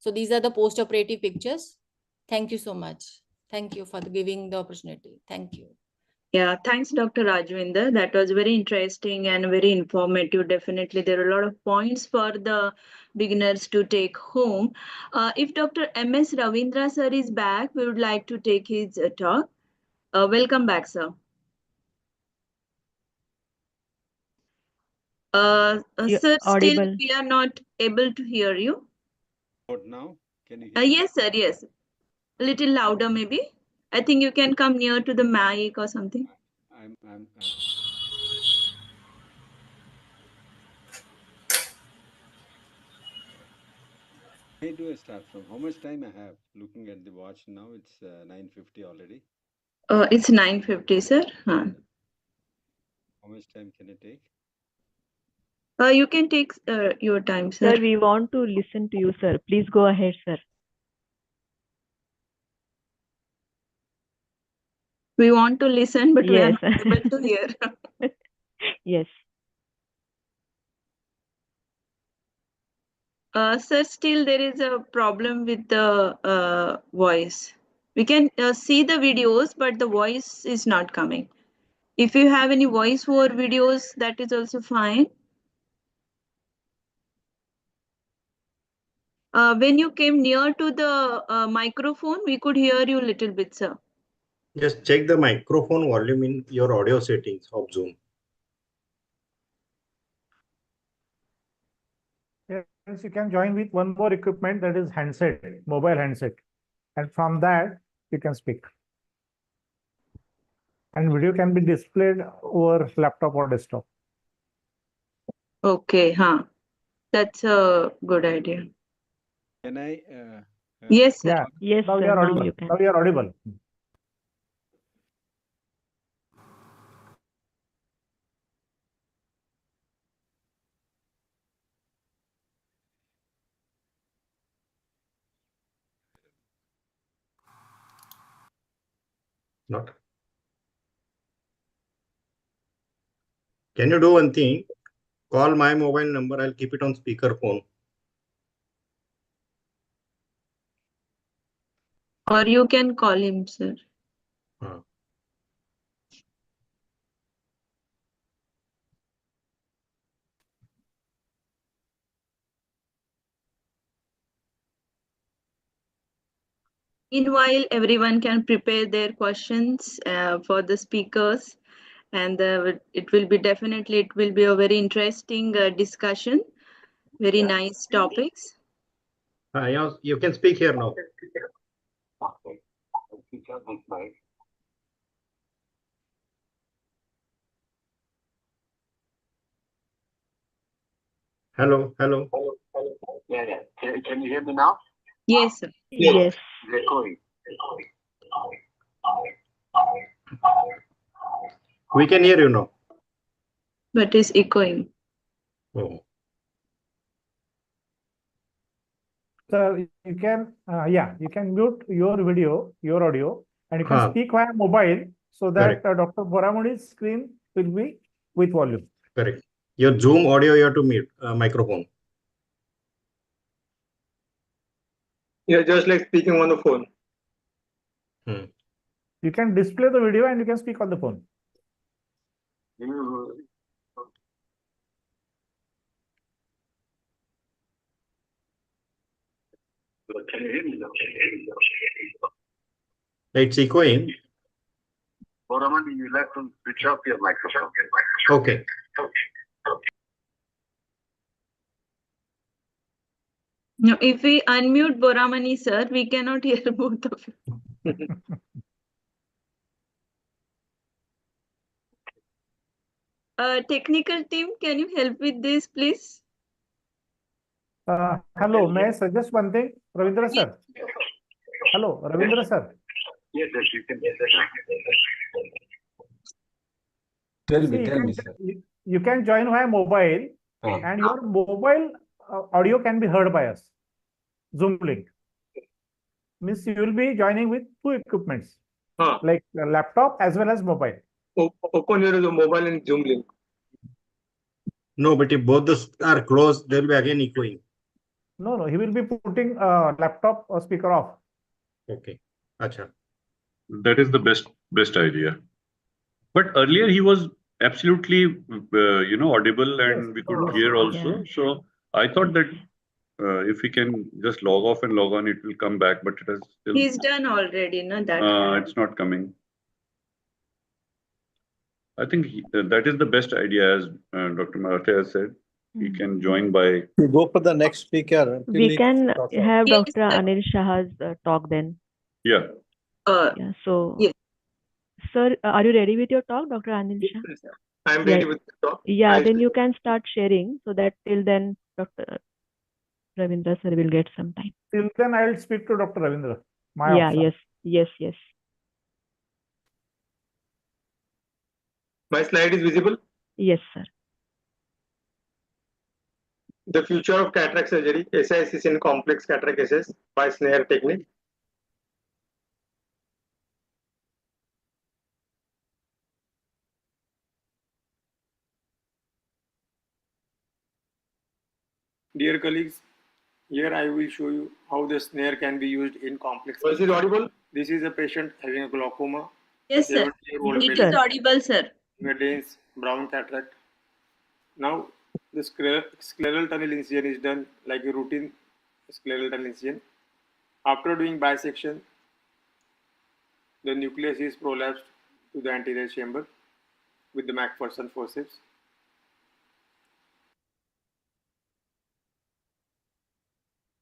So these are the post-operative pictures. Thank you so much. Thank you for giving the opportunity. Thank you. Yeah, thanks, Dr. Rajwinder. That was very interesting and very informative. Definitely, there are a lot of points for the beginners to take home. If Dr. M.S. Ravindra sir is back, we would like to take his talk. Welcome back, sir. Sir, audible. Still we are not able to hear you. What now? Can you hear me? Yes, sir. Yes. A little louder, maybe. I think you can come near to the mic or something. I do a start from how much time I have? Looking at the watch now, it's 9:50 already. It's 9:50, sir. How much time can I take? You can take your time, sir. Sir, we want to listen to you, sir. Please go ahead, sir. We want to listen, but we are Yes. not able to hear. Yes. Sir, still there is a problem with the voice. We can see the videos, but the voice is not coming. If you have any voice over videos, that is also fine. When you came near to the microphone, we could hear you a little bit, sir. Just check the microphone volume in your audio settings of Zoom. Yes, you can join with one more equipment, that is handset, mobile handset. And from that, you can speak. And video can be displayed over laptop or desktop. Okay, that's a good idea. Can I? Yes, sir. Yeah. Yes, Now sir. you are Now audible. you can. Now you are audible. Not. Can you do one thing? Call my mobile number. I'll keep it on speakerphone. Or you can call him, sir. Meanwhile, everyone can prepare their questions for the speakers, and it will be a very interesting discussion. Very nice topics. You can speak here now. Hello. Yeah. Can you hear me now? Yes, sir. Yes. We can hear you now. But it's echoing. Oh. So you can, you can mute your video, your audio, and you can speak via mobile so that Dr. Boramuni's screen will be with volume. Correct. Your Zoom audio, you have to mute microphone. Yeah, just like speaking on the phone. You can display the video and you can speak on the phone. Can you hear me now? It's echoing. Boraman, you have to switch off your microphone. Okay. Now, if we unmute Boramani, sir, we cannot hear both of you. Technical team, can you help with this, please? Hello, may I suggest one thing? Ravindra sir. Hello, Ravindra sir. Yes, you can. Tell me, sir. You can join via mobile and your mobile audio can be heard by us. Zoom link. Means you will be joining with two equipments, like a laptop as well as mobile. Open your mobile and Zoom link. No, but if both are closed, they will be again echoing. No, he will be putting laptop or speaker off. Okay. Acha. That is the best idea. But earlier he was absolutely, audible and we could hear also. Yeah. So I thought that if we can just log off and log on, it will come back. But it has still. He's done already, no? It's not coming. I think that is the best idea, as Dr. Marathe has said. He can join by. We go for the next speaker. We can have Dr. Anil Shah's talk then. Yeah. So, sir, are you ready with your talk, Dr. Anil Shah? I'm ready with the talk. Yeah, then you can start sharing so that till then, Dr. Ravindra sir will get some time. Till then, I will speak to Dr. Ravindra. My Yeah, option. yes. My slide is visible. Yes, sir. The future of cataract surgery, SICS in complex cataract cases by Snare technique. Dear colleagues, here I will show you how the snare can be used in complex. Voice is audible. This is a patient having a glaucoma. Yes, sir. 70-year-old It male is audible, sir. with dense brown cataract. Now, the scleral tunnel incision is done like a routine scleral tunnel incision. After doing bisection, the nucleus is prolapsed to the anterior chamber with the McPherson forceps.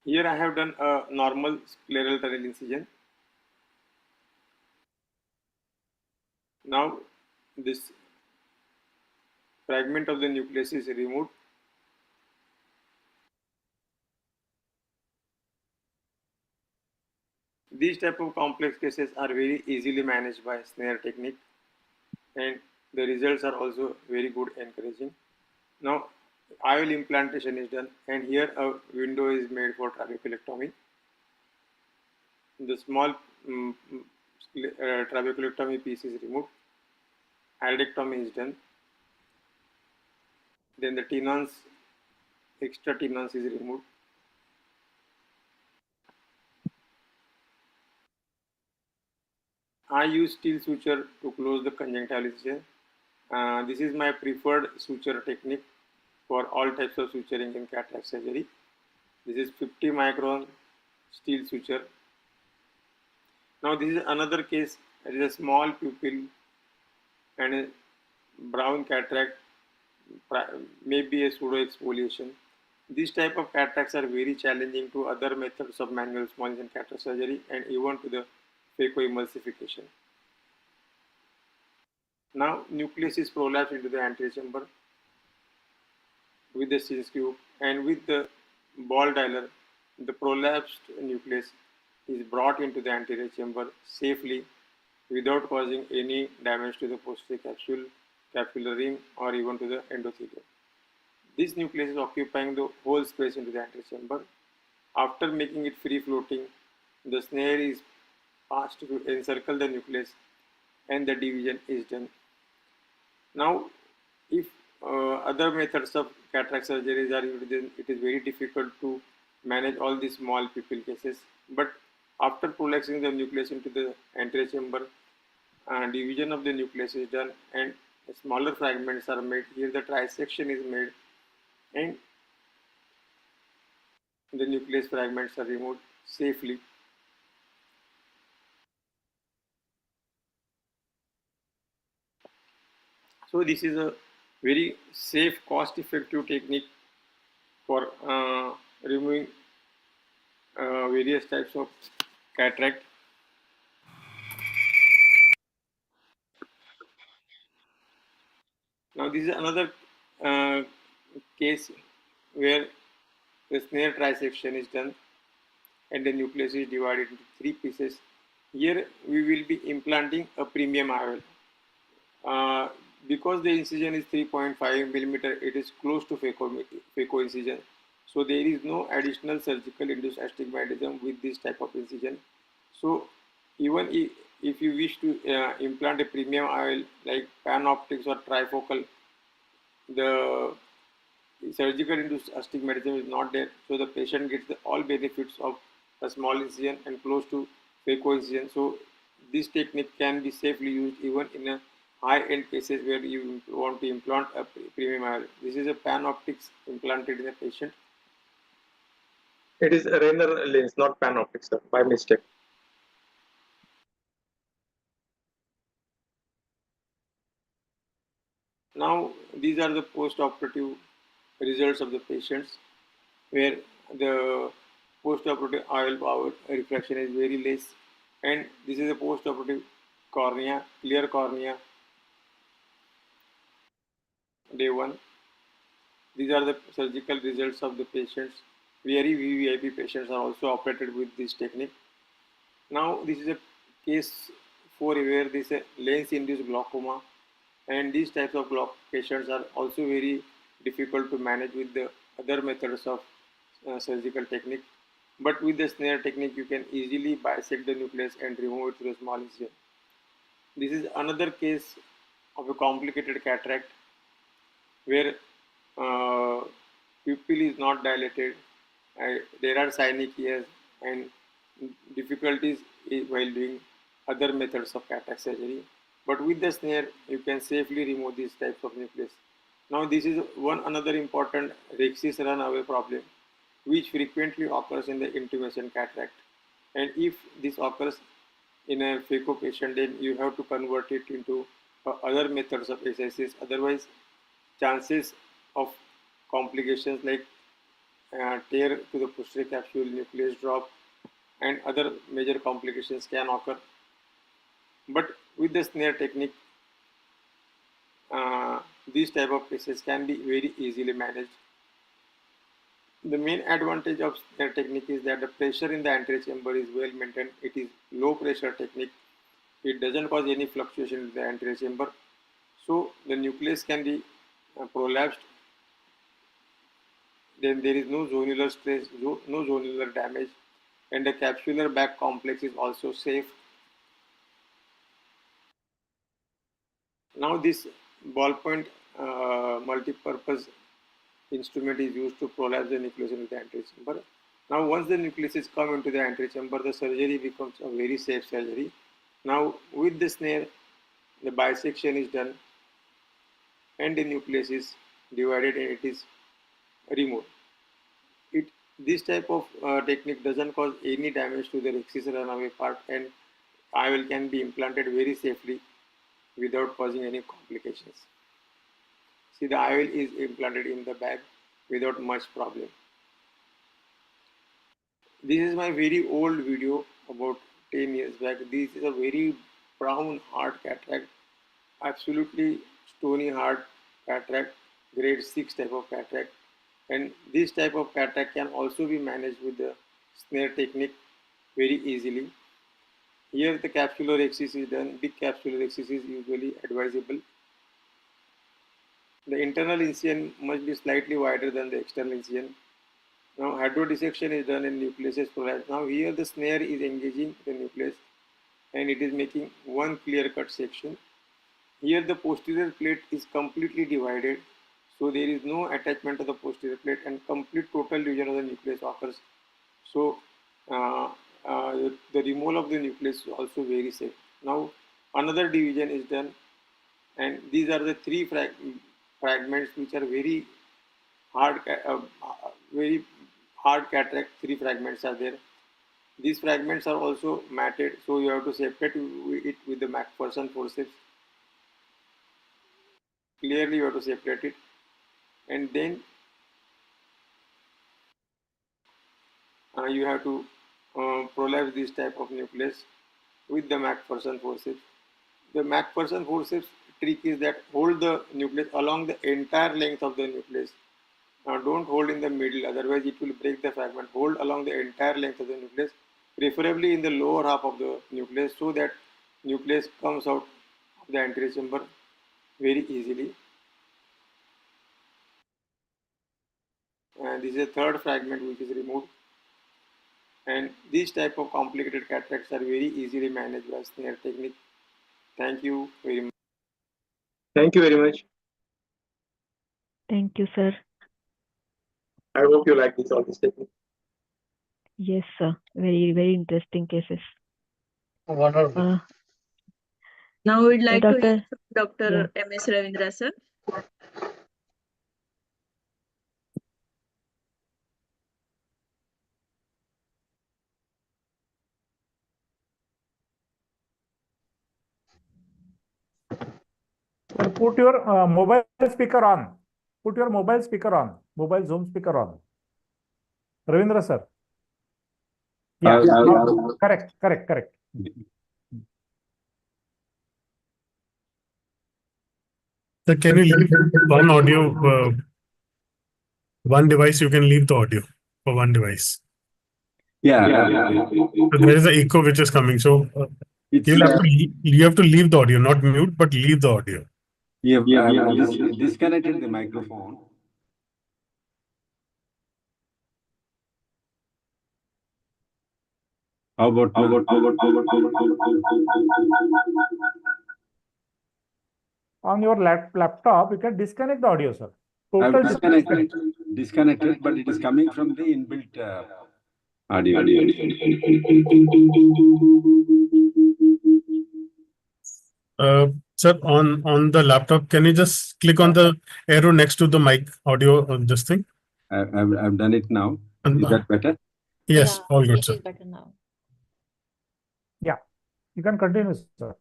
Here I have done a normal scleral tunnel incision. Now this fragment of the nucleus is removed. These type of complex cases are very easily managed by snare technique, and the results are also very good, encouraging. Now IOL implantation is done, and here a window is made for trabeculectomy. The small trabeculectomy piece is removed. Iodectomy is done. Then the tenons, extra tenons is removed. I use steel suture to close the conjunctival incision. This is my preferred suture technique for all types of suturing in cataract surgery. This is 50 micron steel suture. Now this is another case. It is a small pupil and a brown cataract, maybe a pseudo exfoliation. These type of cataracts are very challenging to other methods of manual small incision cataract surgery and even to the phacoemulsification. Now nucleus is prolapsed into the anterior chamber with the steel screw, and with the ball dialer, the prolapsed nucleus is brought into the anterior chamber safely without causing any damage to the posterior capsule, capsular ring, or even to the endothelium. This nucleus is occupying the whole space into the anterior chamber. After making it free floating, the snare is passed to encircle the nucleus and the division is done. Now, if other methods of cataract surgeries are used, then it is very difficult to manage all these small pupil cases. But after prolapsing the nucleus into the anterior chamber, division of the nucleus is done and smaller fragments are made. Here the trisection is made and the nucleus fragments are removed safely. So this is a very safe, cost-effective technique for removing various types of cataract. Now this is another case where the snare trisection is done and the nucleus is divided into 3 pieces. Here we will be implanting a premium IOL. Because the incision is 3.5 millimeter, it is close to phaco incision. So there is no additional surgical induced astigmatism with this type of incision. So even if you wish to implant a premium IOL like panoptics or trifocal, the surgical induced astigmatism is not there. So the patient gets all benefits of a small incision and close to phaco incision. So this technique can be safely used even in a high-end cases where you want to implant a premium IOL. This is a panoptics implanted in a patient. It is a Rainer lens, not panoptics, sir, by mistake. Now, these are the post-operative results of the patients where the post-operative IOL power refraction is very less, and this is a post-operative cornea, clear cornea, day 1. These are the surgical results of the patients very VVIP patients are also operated with this technique. Now, this is a case for where this is a lens-induced glaucoma, and these types of patients are also very difficult to manage with the other methods of surgical technique. But with the snare technique, you can easily bisect the nucleus and remove it through a small incision. This is another case of a complicated cataract where pupil is not dilated, there are synechias and difficulties while doing other methods of cataract surgery. But with the snare, you can safely remove these types of nucleus. Now, this is another important rhexis runaway problem, which frequently occurs in the intumescent cataract. And if this occurs in a phaco patient, then you have to convert it into other methods of SICS. Otherwise, chances of complications like tear to the posterior capsule, nucleus drop, and other major complications can occur. But with the snare technique, these type of cases can be very easily managed. The main advantage of snare technique is that the pressure in the anterior chamber is well maintained. It is low pressure technique. It doesn't cause any fluctuation in the anterior chamber. So the nucleus can be prolapsed. Then there is no zonular stress, no zonular damage, and the capsular back complex is also safe. Now this ballpoint multi-purpose instrument is used to prolapse the nucleus into the anterior chamber. Now once the nucleus come into the anterior chamber, the surgery becomes a very safe surgery. Now with the snare, the bisection is done and the nucleus is divided and it is removed. This type of technique doesn't cause any damage to the rhexis runaway part, and IOL can be implanted very safely without causing any complications. See, the IOL is implanted in the bag without much problem. This is my very old video about 10 years back. This is a very brown hard cataract, absolutely stony hard cataract, grade 6 type of cataract. And this type of cataract can also be managed with the snare technique very easily. Here the capsular rhexis is done. Big capsular rhexis is usually advisable. The internal incision must be slightly wider than the external incision. Now hydrodissection is done and nucleus is prolapsed. Now here the snare is engaging the nucleus and it is making one clear cut section. Here the posterior plate is completely divided. So there is no attachment to the posterior plate and complete total division of the nucleus occurs. So the removal of the nucleus is also very safe. Now another division is done, and these are the three fragments which are very hard cataract. Three fragments are there. These fragments are also matted, so you have to separate it with the McPherson forceps. Clearly you have to separate it. And then you have to prolapse this type of nucleus with the McPherson forceps. The McPherson forceps trick is that hold the nucleus along the entire length of the nucleus. Don't hold in the middle, otherwise it will break the fragment. Hold along the entire length of the nucleus, preferably in the lower half of the nucleus, so that nucleus comes out of the anterior chamber very easily. And this is a third fragment which is removed. And these type of complicated cataracts are very easily managed by snare technique. Thank you very much. Thank you very much. Thank you, sir. I hope you like all this technique. Yes, sir. Very, very interesting cases. Wonderful. Now we'd like to hear from Dr. Yeah. M.S. Ravindra, sir. Put your mobile speaker on. Put your mobile speaker on. Mobile Zoom speaker on. Ravindra, sir. Yeah, correct. So can you leave one audio, one device, you can leave the audio. for one device. Yeah. So there is an echo which is coming. So you have to leave the audio, not mute, but leave the audio. I've disconnected the microphone. How about On your laptop, you can disconnect the audio, sir. I've disconnected, but it is coming from the inbuilt audio. Sir, on the laptop, can you just click on the arrow next to the mic audio on this thing? I've done it now. Is that better? Yes, Yeah, all good, it sir. is better now. Yeah, you can continue, sir.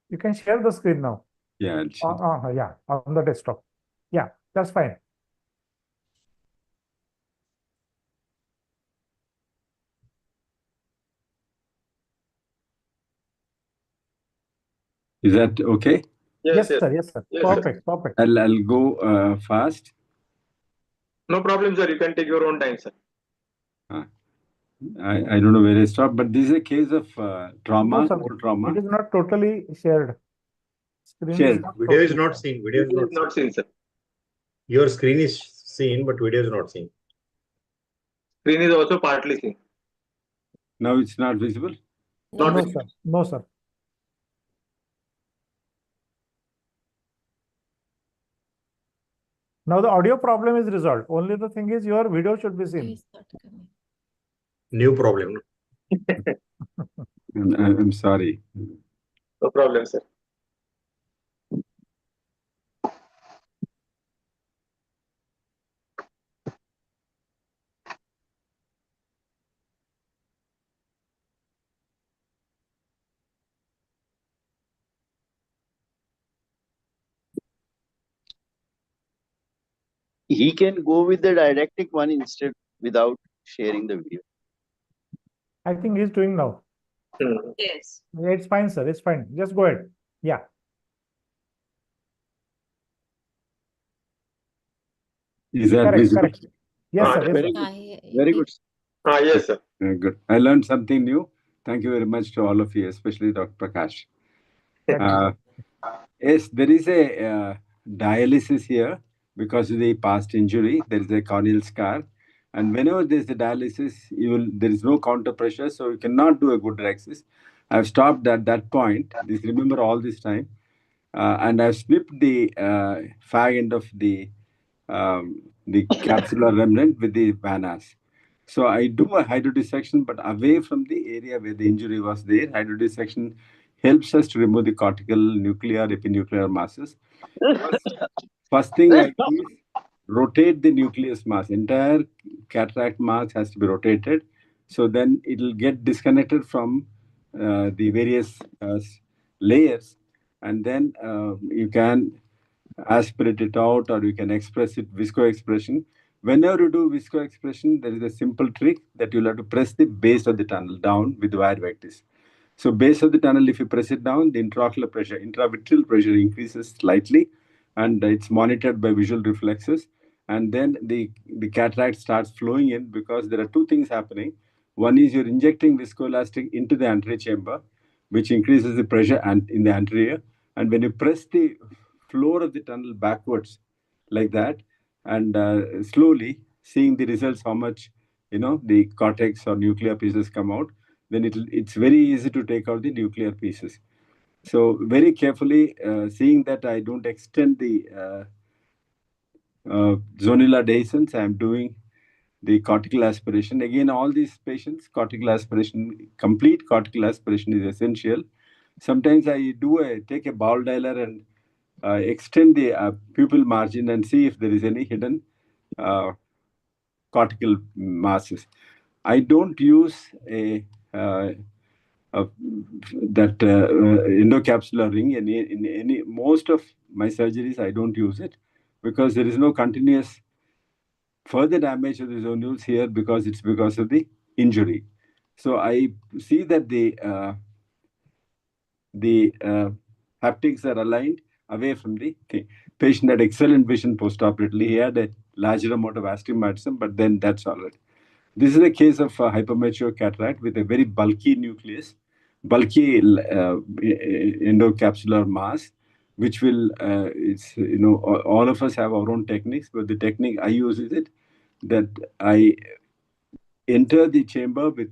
You can share the screen now. Yeah. Yeah, on the desktop. Yeah, that's fine. Is that okay? Yes, sir. Yes, sir. Perfect. I'll go fast. No problem, sir. You can take your own time, sir. I don't know where I stopped, but this is a case of trauma, No, sir. more trauma. It is not totally shared. Shared. Video is not seen. Video is not seen, sir. Your screen is seen, but video is not seen. Screen is also partly seen. Now it's not visible? Not No, visible. sir. No, sir. Now the audio problem is resolved. Only the thing is your video should be seen. New problem. I'm sorry. No problem, sir. He can go with the didactic one instead without sharing the video. I think he's doing now. Yes. Yeah, it's fine, sir. It's fine. Just go ahead. Yeah. Is that Correct. visible? Correct. Yes, sir. Yes, Very sir. good. Very good. Yes, sir. Good. I learned something new. Thank you very much to all of you, especially Dr. Prakash. Yes, there is a dialysis here because of the past injury. There is a corneal scar. And whenever there is a dialysis, there is no counter pressure, so you cannot do a good rhexis. I've stopped at that point. Remember all this time. And I've snipped the fag end of the capsular remnant with the vanas. So I do a hydrodissection, but away from the area where the injury was there. Hydrodissection helps us to remove the cortical, nuclear, epinuclear masses. First thing I do is rotate the nucleus mass. Entire cataract mass has to be rotated. So then it will get disconnected from the various layers. And then you can aspirate it out, or you can express it visco-expression. Whenever you do visco-expression, there is a simple trick that you'll have to press the base of the tunnel down with wire vectors. So base of the tunnel, if you press it down, the intraocular pressure, intravitreal pressure increases slightly, and it's monitored by visual reflexes. And then the cataract starts flowing in, because there are two things happening. One is you're injecting viscoelastic into the anterior chamber, which increases the pressure in the anterior. And when you press the floor of the tunnel backwards like that, and slowly seeing the results, how much the cortex or nuclear pieces come out, then it's very easy to take out the nuclear pieces. So very carefully, seeing that I don't extend the zonular dehiscence, I'm doing the cortical aspiration. Again, all these patients, cortical aspiration, complete cortical aspiration is essential. Sometimes I take a ball dialer and extend the pupil margin and see if there is any hidden cortical masses. I don't use that endocapsular ring in any. Most of my surgeries, I don't use it, because there is no continuous further damage of the zonules here, because it's because of the injury. So I see that the the haptics are aligned away from the thing. Patient had excellent vision postoperatively. He had a larger amount of astigmatism, but then that's all right. This is a case of hypermature cataract with a very bulky nucleus, bulky endocapsular mass, which will, it's, all of us have our own techniques, but the technique I use is that I enter the chamber with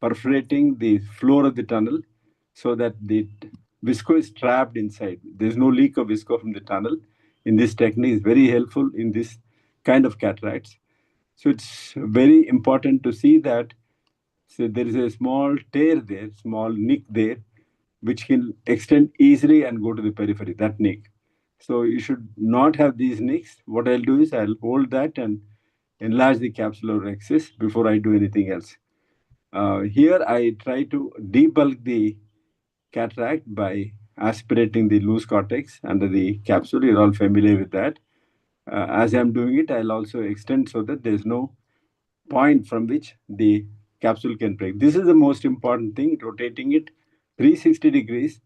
perforating the floor of the tunnel so that the visco is trapped inside. There's no leak of visco from the tunnel. In this technique is very helpful in this kind of cataracts. So it's very important to see that. So there is a small tear there, small nick there, which can extend easily and go to the periphery, that nick. So you should not have these nicks. What I'll do is I'll hold that and enlarge the capsular axis before I do anything else. Here I try to debulk the cataract by aspirating the loose cortex under the capsule. You're all familiar with that. As I'm doing it, I'll also extend so that there's no point from which the capsule can break. This is the most important thing, rotating it 360 degrees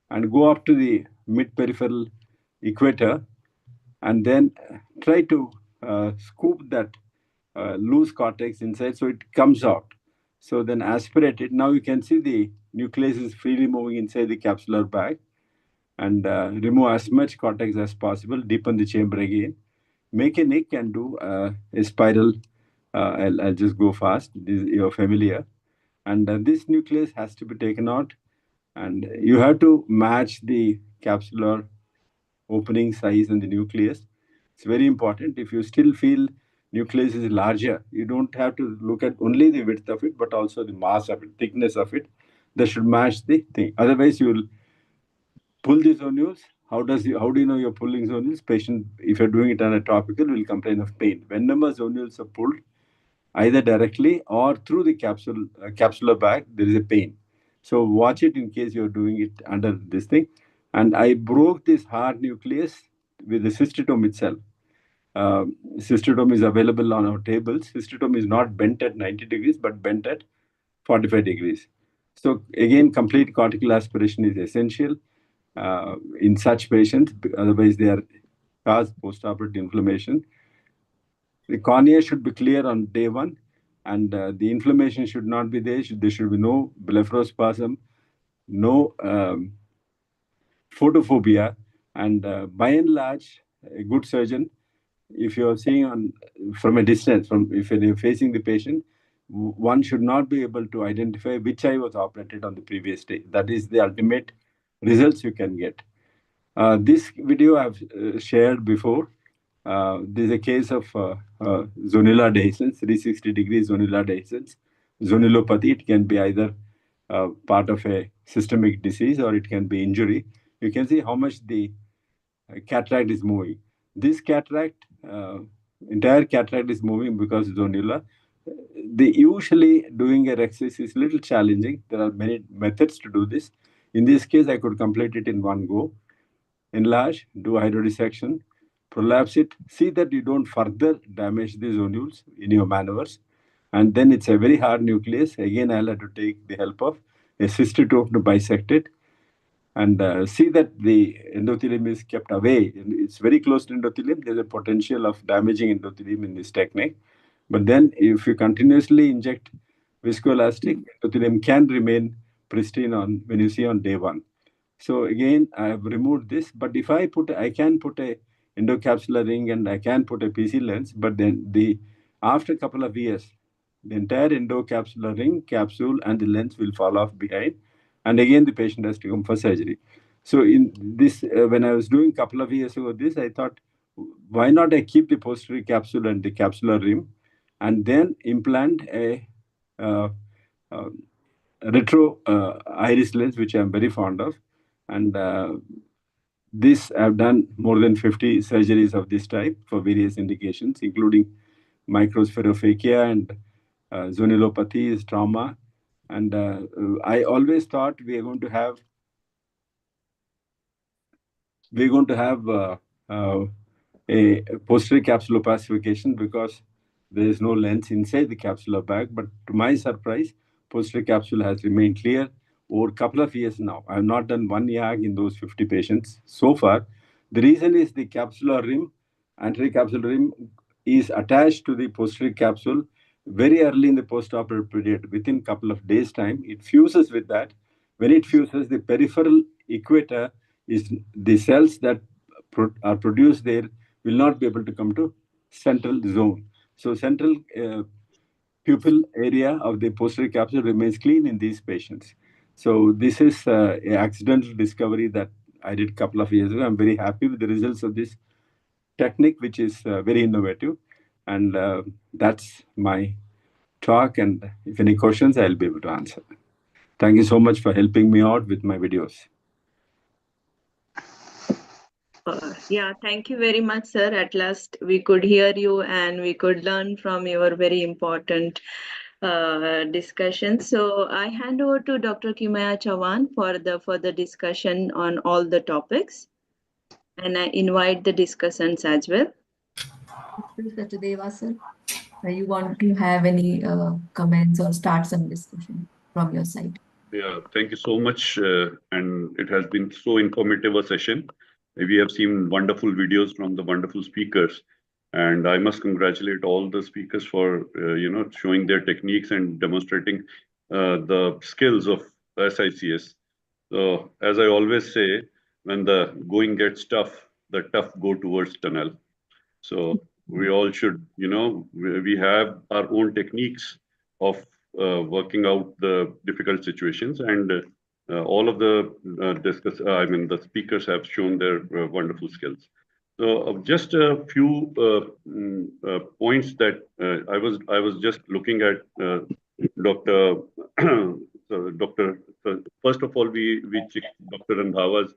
and go up to the mid-peripheral equator and then try to scoop that loose cortex inside so it comes out. So then aspirate it. Now you can see the nucleus is freely moving inside the capsular bag, and remove as much cortex as possible, deepen the chamber again. Make a nick and do a spiral. I'll just go fast. You're familiar. And this nucleus has to be taken out. And you have to match the capsular opening size and the nucleus. It's very important. If you still feel nucleus is larger, you don't have to look at only the width of it, but also the mass of it, thickness of it. That should match the thing. Otherwise, you'll pull the zonules. How do you know you're pulling zonules? Patient, if you're doing it on a topical, will complain of pain. Whenever zonules are pulled, either directly or through the capsular bag, there is a pain. So watch it in case you're doing it under this thing. And I broke this hard nucleus with the cystotome itself. Cystotome is available on our tables. Cystotome is not bent at 90 degrees, but bent at 45 degrees. So again, complete cortical aspiration is essential in such patients. Otherwise, they are cause postoperative inflammation. The cornea should be clear on day one, and the inflammation should not be there. There should be no blepharospasm, no photophobia, and by and large, a good surgeon, if you're seeing from a distance, if you're facing the patient, one should not be able to identify which eye was operated on the previous day. That is the ultimate results you can get. This video I've shared before. This is a case of zonular dehiscence, 360 degrees zonular dehiscence. Zonulopathy, it can be either part of a systemic disease or it can be injury. You can see how much the cataract is moving. This cataract, entire cataract is moving because zonular. Usually doing a rhexis is a little challenging. There are many methods to do this. In this case, I could complete it in one go. Enlarge, do hydrodissection, prolapse it, see that you don't further damage the zonules in your maneuvers. And then it's a very hard nucleus. Again, I'll have to take the help of a cystotome to bisect it and see that the endothelium is kept away. It's very close to endothelium. There's a potential of damaging endothelium in this technique. But then if you continuously inject viscoelastic, endothelium can remain pristine when you see on day one. So again, I have removed this, but if I can put a endocapsular ring and I can put a PC lens, but then after a couple of years, the entire endocapsular ring, capsule, and the lens will fall off behind. And again, the patient has to come for surgery. So in this, when I was doing a couple of years ago this, I thought, why not I keep the posterior capsule and the capsular rim and then implant a retro iris lens, which I'm very fond of. And this, I've done more than 50 surgeries of this type for various indications, including microspherophakia and zonulopathy, trauma. And I always thought we are going to have a posterior capsular opacification because there is no lens inside the capsular bag. But to my surprise, posterior capsule has remained clear. over a couple of years now. I have not done one YAG in those 50 patients so far. The reason is the capsular rim, anterior capsular rim, is attached to the posterior capsule very early in the postoperative period. Within a couple of days' time, it fuses with that. When it fuses, the peripheral equator is the cells that are produced there will not be able to come to central zone. So central pupil area of the posterior capsule remains clean in these patients. So this is an accidental discovery that I did a couple of years ago. I'm very happy with the results of this technique, which is very innovative. And that's my talk. And if any questions, I'll be able to answer. Thank you so much for helping me out with my videos. Yeah, thank you very much, sir. At last we could hear you and we could learn from your very important discussion. So I hand over to Dr. Kimaya Chavan for the further discussion on all the topics. And I invite the discussants as well. Mr. Sachdeva, sir, you want to have any comments or start some discussion from your side? Yeah, thank you so much. And it has been so informative a session. We have seen wonderful videos from the wonderful speakers. And I must congratulate all the speakers for, showing their techniques and demonstrating the skills of SICS. So as I always say, when the going gets tough, the tough go towards tunnel. So we all should, we have our own techniques of working out the difficult situations, and all of the the speakers have shown their wonderful skills. So just a few points that I was just looking at Dr. First of all, we checked Dr. Randhawa's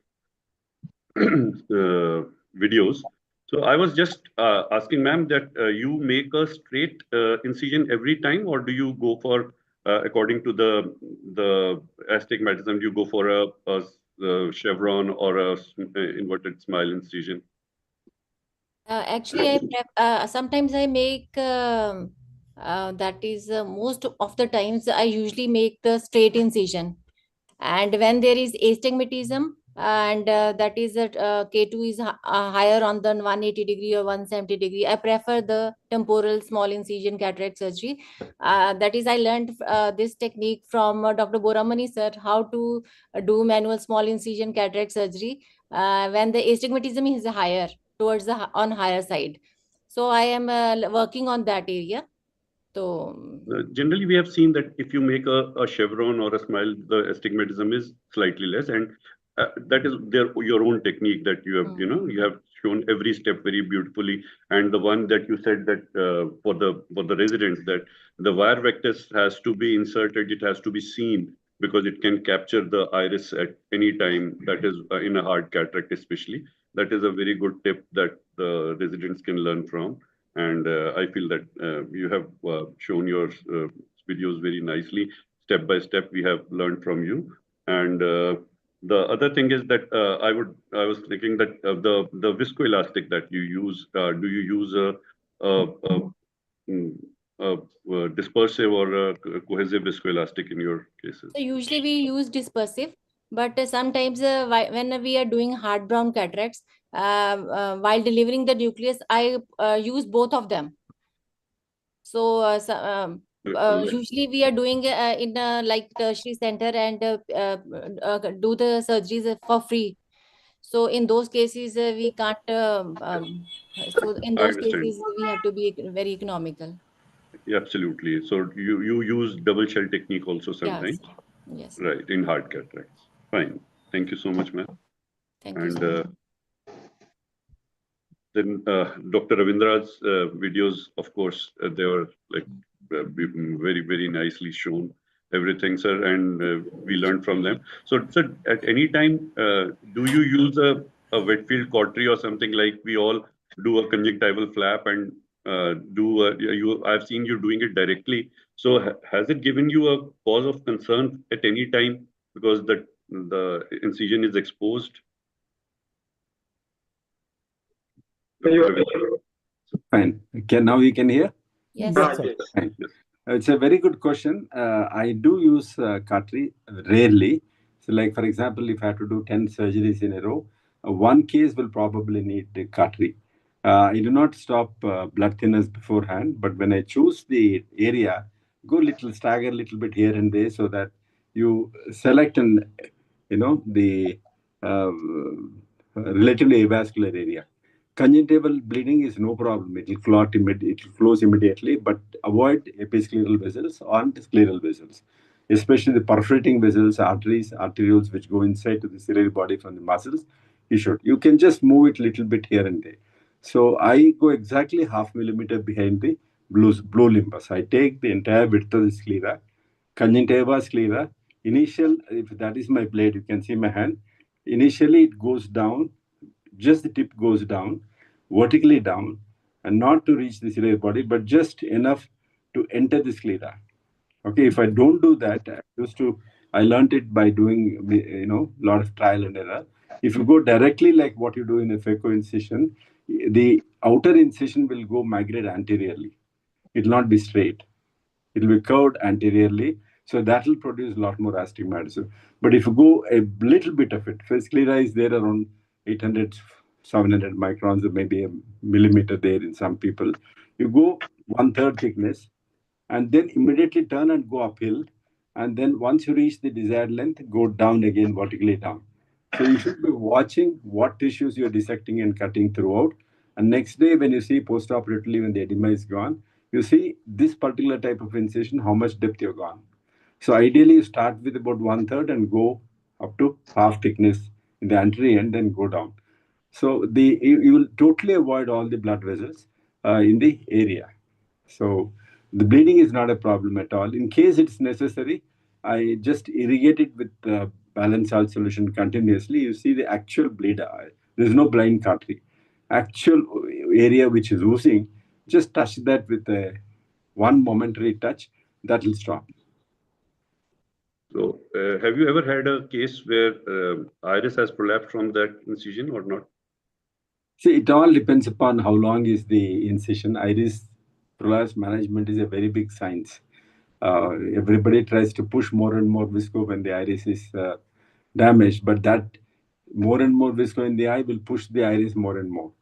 videos. So I was just asking, ma'am, that you make a straight incision every time, or do you go for according to the astigmatism? Do you go for a chevron or a inverted smile incision? Actually, sometimes I make that is most of the times I usually make the straight incision, and when there is astigmatism and that is that K2 is higher on the 180 degree or 170 degree, I prefer the temporal small incision cataract surgery. That is, I learned this technique from Dr. Boramani sir, how to do manual small incision cataract surgery when the astigmatism is higher towards the on higher side. So I am working on that area. So generally, we have seen that if you make a chevron or a smile, the astigmatism is slightly less, and that is your own technique that you have, you have shown every step very beautifully. And the one that you said that for the residents, that the wire vectors has to be inserted, it has to be seen because it can capture the iris at any time. That is in a hard cataract, especially. That is a very good tip that the residents can learn from. And I feel that you have shown your videos very nicely, step by step. We have learned from you. And the other thing is that I was thinking that the viscoelastic that you use, do you use a dispersive or a cohesive viscoelastic in your cases? So usually we use dispersive, but sometimes when we are doing hard brown cataracts, while delivering the nucleus, I use both of them. So usually we are doing in like tertiary center and do the surgeries for free. So in those cases we can't. So in those cases we have to be very economical. Yeah, absolutely. So you use double shell technique also sometimes. Yes. Right, in hard cataracts. Fine. Thank you so much, ma'am. Thank you. So then Dr. Ravindra's videos, of course, they were like very, very nicely shown. Everything, sir, and we learned from them. So, sir, at any time, do you use a Whitfield cautery or something, like we all do a conjunctival flap and I've seen you doing it directly. So has it given you a cause of concern at any time because the incision is exposed? Fine. Now you can hear? Yes. Yes, sir. Fine. It's a very good question. I do use cautery rarely. So, like for example, if I have to do 10 surgeries in a row, one case will probably need the cautery. I do not stop blood thinners beforehand, but when I choose the area, go little stagger a little bit here and there so that you select an the relatively avascular area. Conjunctival bleeding is no problem. It will clot it flows immediately, but avoid episcleral vessels and scleral vessels, especially the perforating vessels, arteries, arterioles, which go inside to the ciliary body from the muscles. You can just move it a little bit here and there. So I go exactly 0.5 millimeter behind the blue limbus. I take the entire width of the sclera, conjunctiva sclera. If that is my blade, you can see my hand. Initially, it goes down, just the tip goes down, vertically down, and not to reach the ciliary body, but just enough to enter the sclera. Okay, if I don't do that, I learned it by doing, a lot of trial and error. If you go directly like what you do in a phaco incision, the outer incision will go migrate anteriorly. It will not be straight. It will be curved anteriorly. So that will produce a lot more astigmatism. But if you go a little bit of it, sclera is there around 800, 700 microns, or maybe a millimeter there in some people. You go 1/3 thickness, and then immediately turn and go uphill. And then once you reach the desired length, go down again, vertically down. So you should be watching what tissues you're dissecting and cutting throughout. And next day, when you see postoperatively, when the edema is gone, you see this particular type of incision, how much depth you've gone. So ideally, you start with about 1/3 and go up to half thickness in the anterior end, then go down. So you will totally avoid all the blood vessels in the area. So the bleeding is not a problem at all. In case it's necessary, I just irrigate it with balanced salt solution continuously. You see the actual bleed. There's no blind cautery. Actual area which is oozing, just touch that with one momentary touch. That will stop. So, have you ever had a case where iris has prolapsed from that incision or not? See, it all depends upon how long is the incision. Iris prolapse management is a very big science. Everybody tries to push more and more visco when the iris is damaged, but that more and more visco in the eye will push the iris more and more.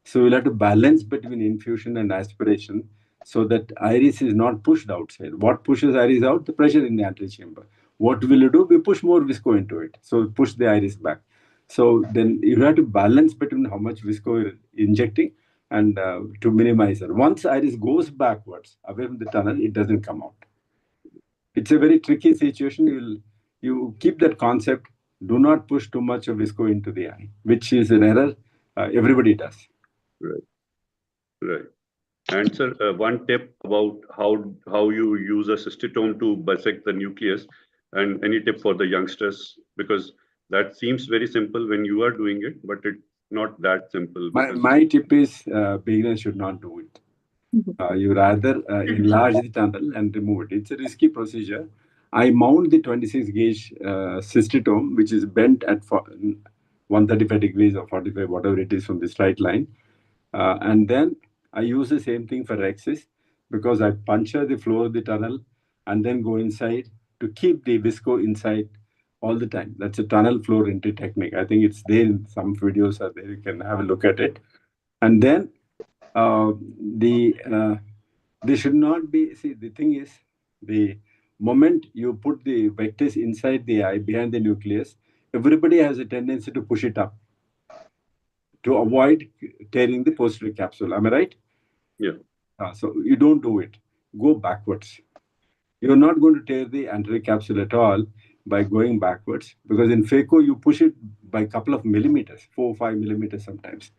So we'll have to balance between infusion and aspiration so that iris is not pushed outside. What pushes iris out? The pressure in the antechamber. What will you do? We push more visco into it. So push the iris back. So then you have to balance between how much visco you're injecting and to minimize it. Once iris goes backwards away from the tunnel, it doesn't come out. It's a very tricky situation. You keep that concept. Do not push too much of visco into the eye, which is an error. Everybody does. Right. And sir, one tip about how you use a cystitome to bisect the nucleus, and any tip for the youngsters, because that seems very simple when you are doing it, but it's not that simple. My tip is beginners should not do it. You rather enlarge the tunnel and remove it. It's a risky procedure. I mount the 26 gauge cystitome, which is bent at 135 degrees or 45, whatever it is from the straight line. And then I use the same thing for rexis because I puncture the floor of the tunnel and then go inside to keep the visco inside all the time. That's a tunnel floor entry technique. I think it's there in some videos are there. You can have a look at it. And then they should not be, see, the thing is, the moment you put the vectors inside the eye, behind the nucleus, everybody has a tendency to push it up to avoid tearing the posterior capsule. Am I right? Yeah. So you don't do it. Go backwards. You're not going to tear the anterior capsule at all by going backwards, because in phaco, you push it by a couple of millimeters, 4 or 5 millimeters sometimes.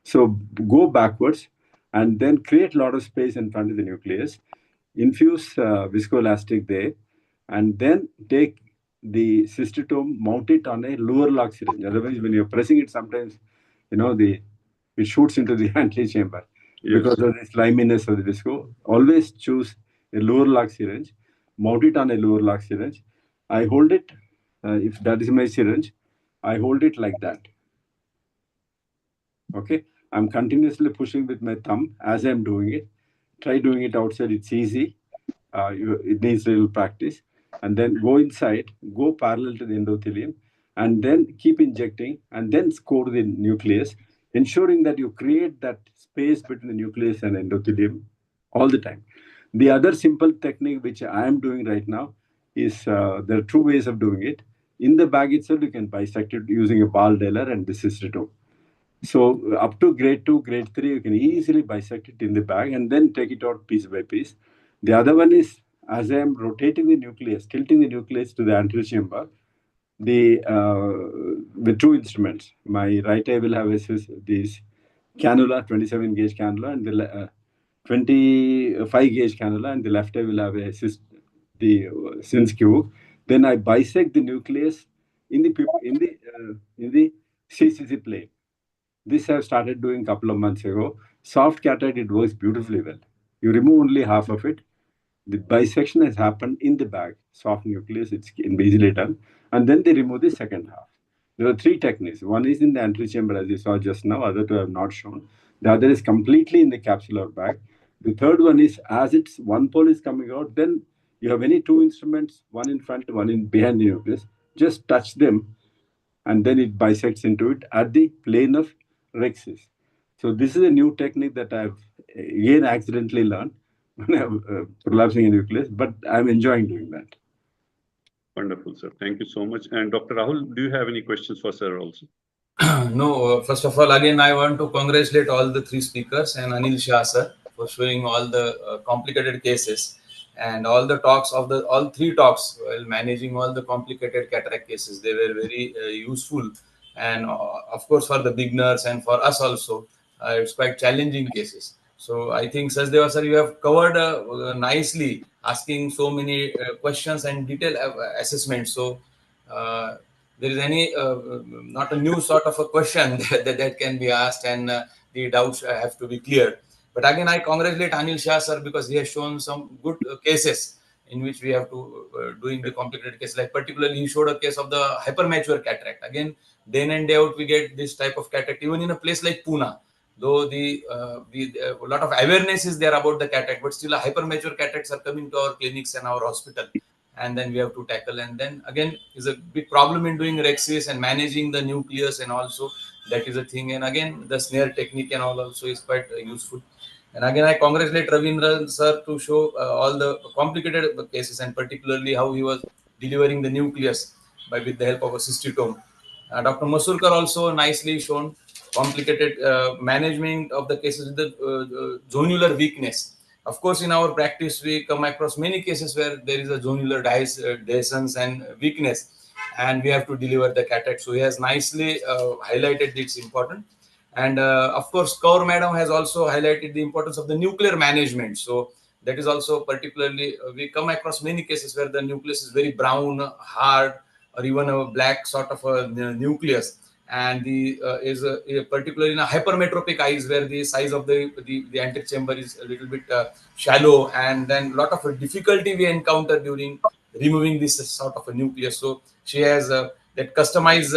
So go backwards and then create a lot of space in front of the nucleus, infuse viscoelastic there, and then take the cystitome, mount it on a lower lock syringe. Otherwise, when you're pressing it, sometimes, it shoots into the antechamber because of the sliminess of the visco. Always choose a lower lock syringe, mount it on a lower lock syringe. I hold it, if that is my syringe, I hold it like that. Okay, I'm continuously pushing with my thumb as I'm doing it. Try doing it outside, it's easy. It needs a little practice. And then go inside, go parallel to the endothelium, and then keep injecting, and then score the nucleus, ensuring that you create that space between the nucleus and endothelium all the time. The other simple technique which I am doing right now is there are two ways of doing it. In the bag itself, you can bisect it using a ball dealer and the cystotome. So up to grade 2, grade 3, you can easily bisect it in the bag and then take it out piece by piece. The other one is, as I am rotating the nucleus, tilting the nucleus to the anterior chamber, with two instruments. My right eye will have this cannula, 27 gauge cannula, and the 25 gauge cannula, and the left eye will have the SINS cube. Then I bisect the nucleus in the CCC plane. This I've started doing a couple of months ago. Soft cataract, it works beautifully well. You remove only half of it. The bisection has happened in the bag. Soft nucleus, it's easily done. And then they remove the second half. There are three techniques. One is in the anterior chamber, as you saw just now. Other two I have not shown. The other is completely in the capsular bag. The third one is, as it's one pole is coming out, then you have any two instruments, one in front, one in behind the nucleus. Just touch them, and then it bisects into it at the plane of rhexis. So this is a new technique that I've again accidentally learned when I'm prolapsing a nucleus, but I'm enjoying doing that. Wonderful, sir. Thank you so much. And Dr. Rahul, do you have any questions for sir also? No, first of all, again, I want to congratulate all the three speakers and Anil Shah sir for showing all the complicated cases and all the talks of all three talks while managing all the complicated cataract cases. They were very useful, and of course for the beginners and for us also, it's quite challenging cases. So I think Sachdeva sir, you have covered nicely, asking so many questions and detailed assessments. So there is any not a new sort of a question that can be asked, and the doubts have to be cleared. But again, I congratulate Anil Shah sir because he has shown some good cases in which we have to doing the complicated case. Like particularly, he showed a case of the hypermature cataract. Again, day in and day out, we get this type of cataract even in a place like Pune. Though a lot of awareness is there about the cataract, but still a hypermature cataracts are coming to our clinics and our hospital, and then we have to tackle. And then again is a big problem in doing rhexis and managing the nucleus, and also that is a thing. And again, the snare technique and all also is quite useful. And again, I congratulate Ravindra sir to show all the complicated cases, and particularly how he was delivering the nucleus with the help of a cystotome. Dr. Masurkar also nicely shown complicated management of the cases with the zonular weakness. Of course, in our practice, we come across many cases where there is a zonular dehiscence and weakness, and we have to deliver the cataract. So he has nicely highlighted its importance. And of course, Kaur Madam has also highlighted the importance of the nuclear management. So that is also particularly, we come across many cases where the nucleus is very brown, hard, or even a black sort of a nucleus. And the is particularly in a hypermetropic eyes where the size of the antechamber is a little bit shallow, and then a lot of difficulty we encounter during removing this sort of a nucleus. So she has that customized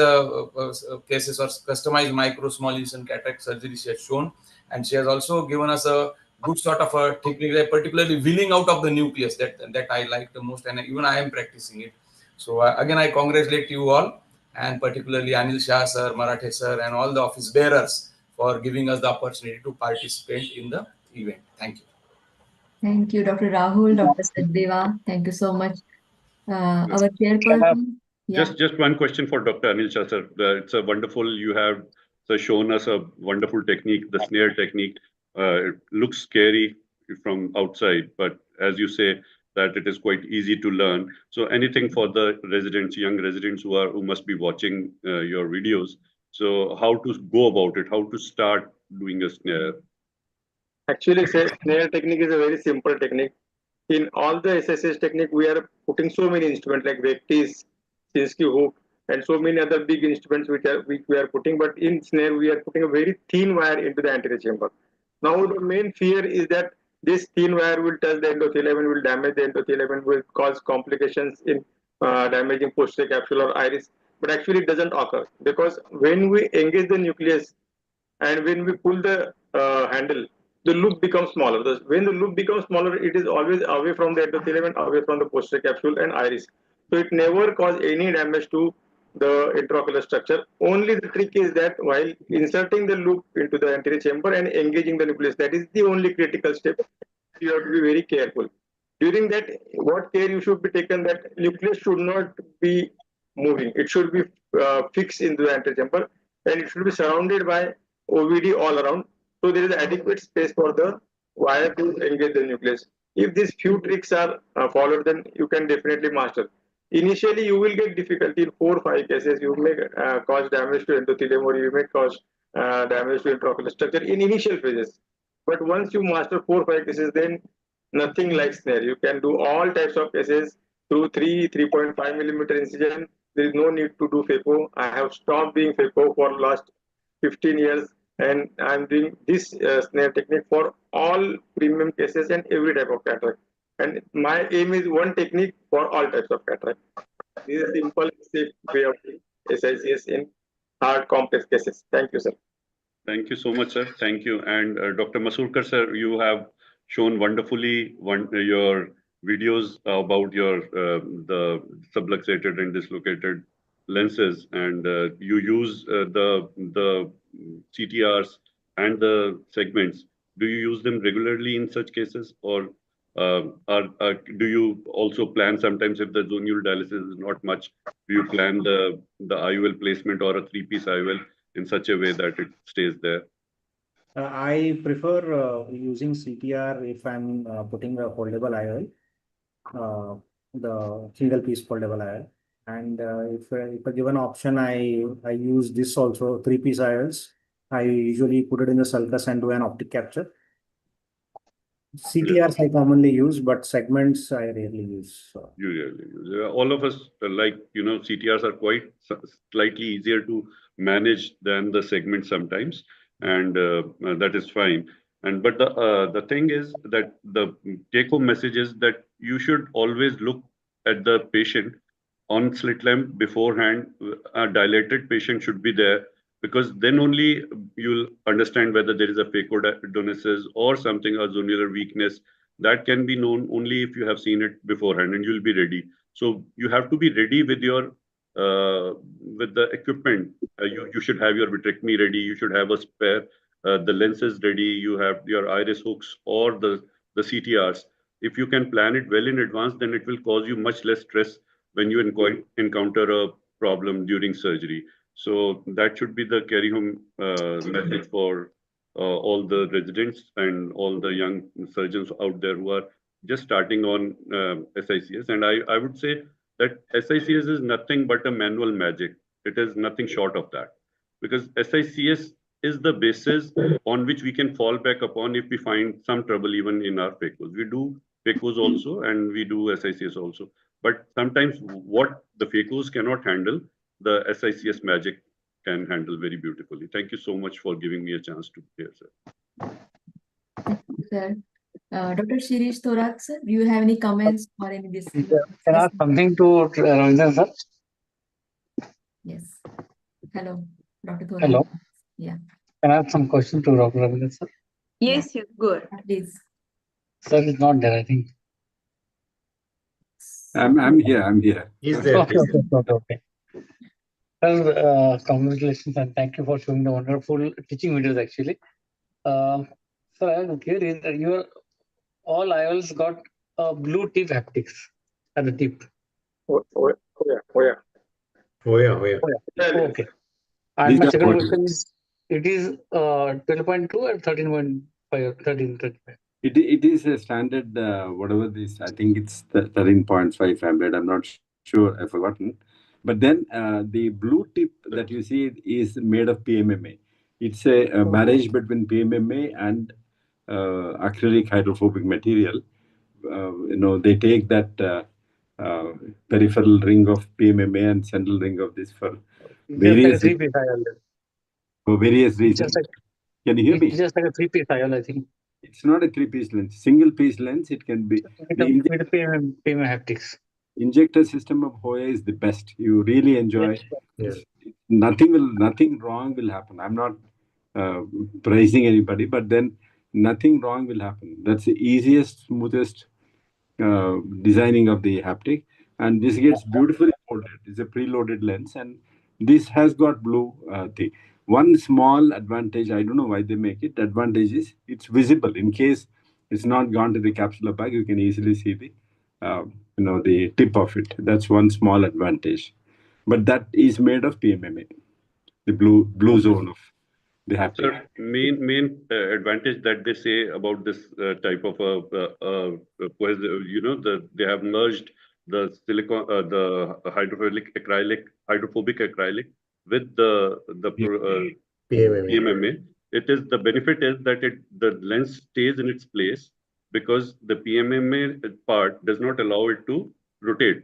cases or customized micro small incision cataract surgery she has shown, and she has also given us a good sort of a technique, particularly wheeling out of the nucleus that I like the most, and even I am practicing it. So again, I congratulate you all, and particularly Anil Shah sir, Marathe sir, and all the office bearers for giving us the opportunity to participate in the event. Thank you. Thank you, Dr. Rahul, Dr. Sachdeva. Thank you so much. Our chairperson. Just one question for Dr. Anil Shah sir. It's a wonderful, you have shown us a wonderful technique, the snare technique. It looks scary from outside, but as you say, that it is quite easy to learn. So anything for the residents, young residents who must be watching your videos. So how to go about it, how to start doing a snare? Actually, snare technique is a very simple technique. In all the SSS technique, we are putting so many instruments like vectis, Sinski hook, and so many other big instruments which we are putting. But in snare, we are putting a very thin wire into the anterior chamber. Now the main fear is that this thin wire will touch the endothelium and will damage the endothelium and will cause complications in damaging posterior capsular iris. But actually, it doesn't occur because when we engage the nucleus and when we pull the handle, the loop becomes smaller. When the loop becomes smaller, it is always away from the endothelium and away from the posterior capsule and iris. So it never causes any damage to the intraocular structure. Only the trick is that while inserting the loop into the anterior chamber and engaging the nucleus, that is the only critical step. You have to be very careful. During that, what care you should be taken, that nucleus should not be moving. It should be fixed into the anterior chamber, and it should be surrounded by OVD all around. So there is adequate space for the wire to engage the nucleus. If these few tricks are followed, then you can definitely master. Initially, you will get difficulty in 4 or 5 cases. You may cause damage to endothelium, or you may cause damage to intraocular structure in initial phases. But once you master 4 or 5 cases, then nothing like Snare. You can do all types of cases through 3.5 millimeter incision. There is no need to do phaco. I have stopped doing phaco for last 15 years, and I'm doing this Snare technique for all premium cases and every type of cataract. And my aim is one technique for all types of cataract. This is a simple, safe way of doing SICS in hard, complex cases. Thank you, sir. Thank you so much, sir. Thank you. And Dr. Masurkar, sir, you have shown wonderfully your videos about your the subluxated and dislocated lenses, and you use the CTRs and the segments. Do you use them regularly in such cases, or do you also plan sometimes, if the zonular dialysis is not much, do you plan the IOL placement or a 3-piece IOL in such a way that it stays there? I prefer using CTR if I'm putting a foldable IOL, the single piece foldable IOL. And if a given option, I use this also, 3-piece IOLs. I usually put it in the sulcus and do an optic capture. CTRs I commonly use, but segments I rarely use. You rarely use. All of us, like, CTRs are quite slightly easier to manage than the segments sometimes, and that is fine. But the thing is that the take-home message is that you should always look at the patient on slit lamp beforehand. A dilated patient should be there, because then only you'll understand whether there is a phacodonesis or something, a zonular weakness. That can be known only if you have seen it beforehand, and you'll be ready. So you have to be ready with your with the equipment. You should have your vitrectomy ready. You should have a spare, the lenses ready. You have your iris hooks or the CTRs. If you can plan it well in advance, then it will cause you much less stress when you encounter a problem during surgery. So that should be the carry-home message for all the residents and all the young surgeons out there who are just starting on SICS. And I would say that SICS is nothing but a manual magic. It is nothing short of that, because SICS is the basis on which we can fall back upon if we find some trouble even in our phacos. We do phacos also, and we do SICS also. But sometimes what the phacos cannot handle, the SICS magic can handle very beautifully. Thank you so much for giving me a chance to be here, sir. Thank you, sir. Dr. Shirish Thorat, sir, do you have any comments or any Can I ask something to Ranjan, sir? Yes. Hello, Dr. Thorat. Hello. Yeah. Can I have some question to Dr. Ranjan, sir? Yes, yes, good. Please. Sir is not there, I think. I'm here. He's there. Okay. Sir, congratulations and thank you for showing the wonderful teaching videos actually. So I have a theory that your all IOLs got blue tip haptics at the tip. Oh yeah. Okay. And my second question is, it is 12.2 or 13.5 or 13.35? It is a standard, whatever this, I think it's 13.5 Fahrenheit. I'm not sure, I've forgotten. But then the blue tip that you see is made of PMMA. It's a marriage between PMMA and acrylic hydrophobic material. They take that peripheral ring of PMMA and central ring of this for various reasons. Can you hear me? It's just like a 3-piece IOL, I think. It's not a 3-piece lens. Single-piece lens, it can be. With the PMMA haptics. Injector system of Hoya is the best. You really enjoy. Yes. Nothing wrong will happen. I'm not praising anybody, but then nothing wrong will happen. That's the easiest, smoothest designing of the haptic. And this gets beautifully molded. It's a preloaded lens, and this has got blue thing. One small advantage, I don't know why they make it, the advantage is it's visible. In case it's not gone to the capsular bag, you can easily see the the tip of it. That's one small advantage. But that is made of PMMA, the blue zone of the haptic. Sir, main advantage that they say about this type of they have merged the silicon, the hydrophobic acrylic with the PMMA. It is the benefit is that the lens stays in its place because the PMMA part does not allow it to rotate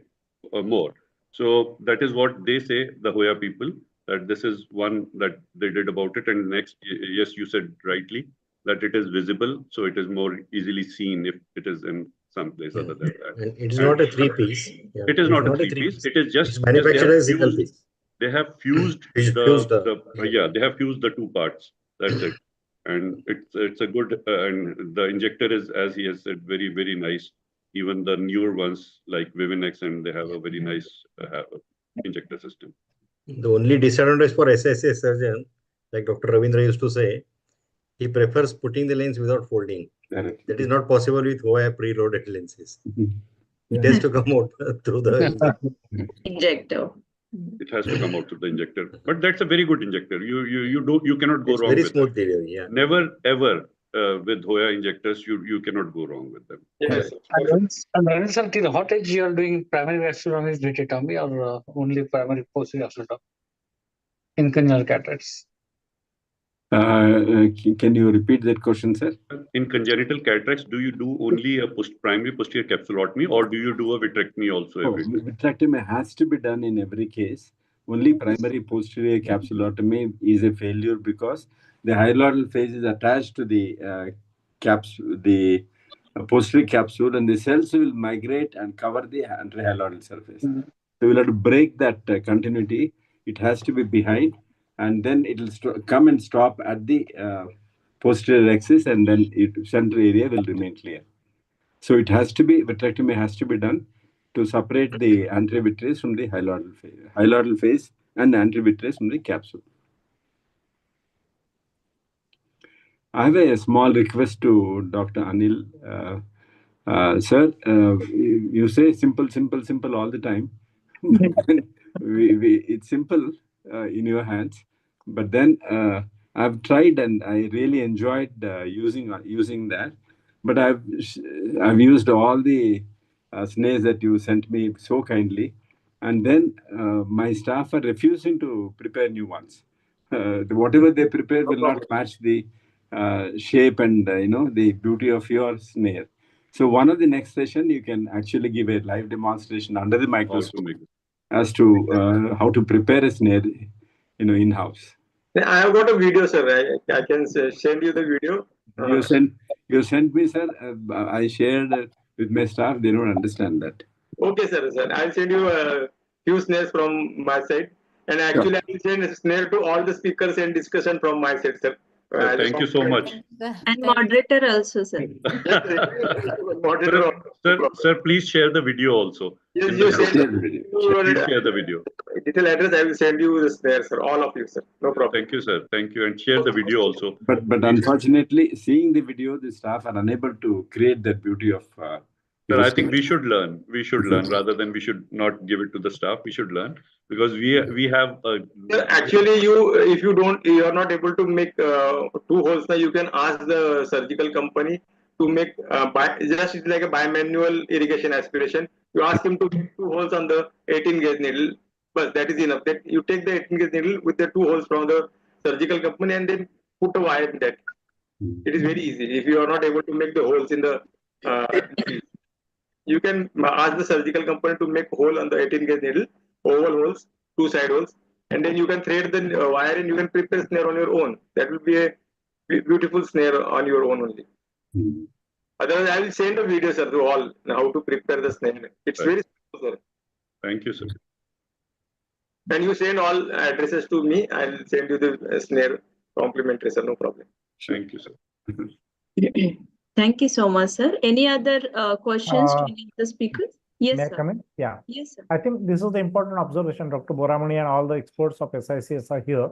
more. So that is what they say, the Hoya people, that this is one that they did about it. And next, yes, you said rightly that it is visible, so it is more easily seen if it is in some place other than that. And it's not a three-piece. Yeah, it is not a three-piece. It is just it's manufactured as a single piece. They have fused they have fused the two parts. That's it. And it's a good and the injector is, as he has said, very, very nice. Even the newer ones like Vivinex, and they have a very nice injector system. The only disadvantage for SICS surgeon, like Dr. Ravindra used to say, he prefers putting the lens without folding. That is not possible with Hoya preloaded lenses. It has to come out through the injector. It has to come out through the injector, but that's a very good injector. You cannot go wrong. Very with smooth that. delivery. Yeah. Never ever with Hoya injectors you cannot go wrong with them. Yes. And sir, till what age you are doing primary vascular vitrectomy or only primary posterior vascular in congenital cataracts? Can you repeat that question, sir? In congenital cataracts, do you do only a primary posterior capsulotomy, or do you do a vitrectomy also every time? Vitrectomy has to be done in every case. Only primary posterior capsulotomy is a failure because the hyaloidal phase is attached to the posterior capsule, and the cells will migrate and cover the antehyaloidal surface. So we'll have to break that continuity. It has to be behind, and then it will come and stop at the posterior axis, and then center area will remain clear. So it has to be, vitrectomy has to be done to separate the anterivitreous from the hyaloidal phase and the anterivitreous from the capsule. I have a small request to Dr. Anil. Sir, you say simple all the time. It's simple in your hands, but then I've tried and I really enjoyed using that. But I've used all the snares that you sent me so kindly, and then my staff are refusing to prepare new ones. Whatever they prepare will not match the shape and the beauty of your snare. So one of the next session you can actually give a live demonstration under the microscope as to how to prepare a snare, in-house. I have got a video, sir. I can send you the video. You sent me, sir. I shared with my staff. They don't understand that. Okay, sir. I'll send you a few snares from my side, and actually I will send a snare to all the speakers and discussion from my side, sir. Thank you so much. And moderator also, sir. Moderator. Sir, please share the video also. Yes, you please share the video. Detail address, I will send you the snare, sir. All of you, sir. No problem. Thank you, sir. Thank you, and share the video also. But unfortunately, seeing the video, the staff are unable to create that beauty of. Sir, I think we should learn. We should learn rather than we should not give it to the staff. We should learn because we have. Actually, if you are not able to make 2 holes, now you can ask the surgical company to make just like a bimanual irrigation aspiration. You ask him to make 2 holes on the 18 gauge needle, but that is enough. That you take the 18 gauge needle with the 2 holes from the surgical company and then put a wire in that. It is very easy. If you are not able to make the holes in the you can ask the surgical company to make hole on the 18 gauge needle, oval holes, 2 side holes, and then you can thread the wire and you can prepare snare on your own. That will be a beautiful snare on your own only. Otherwise, I will send a video, sir, to all how to prepare the snare. It's very simple, sir. Thank you, sir. Then you send all addresses to me. I will send you the snare complimentary, sir. No problem. Thank you, sir. Thank you so much, sir. Any other questions to any of the speakers? Yes, May I sir. come in? Yeah. Yes, sir. I think this is the important observation. Dr. Boramani and all the experts of SICS are here.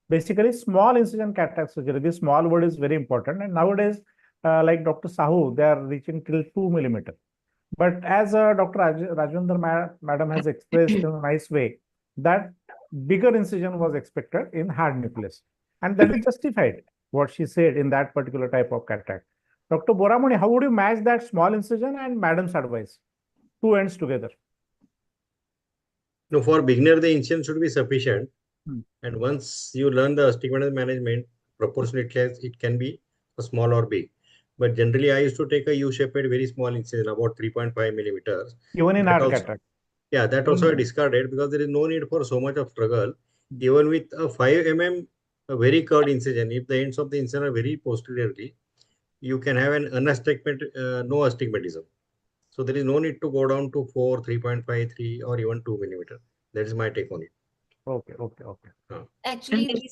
Basically, small incision cataract surgery. This small word is very important. And nowadays, like Dr. Sahu, they are reaching till 2 millimeter. But as Dr. Rajendra Madam has expressed in a nice way, that bigger incision was expected in hard nucleus. And that is justified, what she said in that particular type of cataract. Dr. Boramani, how would you match that small incision and Madam's advice? Two ends together. No, for beginner, the incision should be sufficient. And once you learn the astigmatism management, proportionate case, it can be a small or big. But generally, I used to take a U-shaped, very small incision, about 3.5 millimeters. Even in hard cataract. Yeah, that also I discarded because there is no need for so much of struggle. Even with a 5 mm, a very curved incision, if the ends of the incision are very posteriorly, you can have an no astigmatism. So there is no need to go down to 4, 3.5, 3, or even 2 millimeter. That is my take on it. Okay. Actually,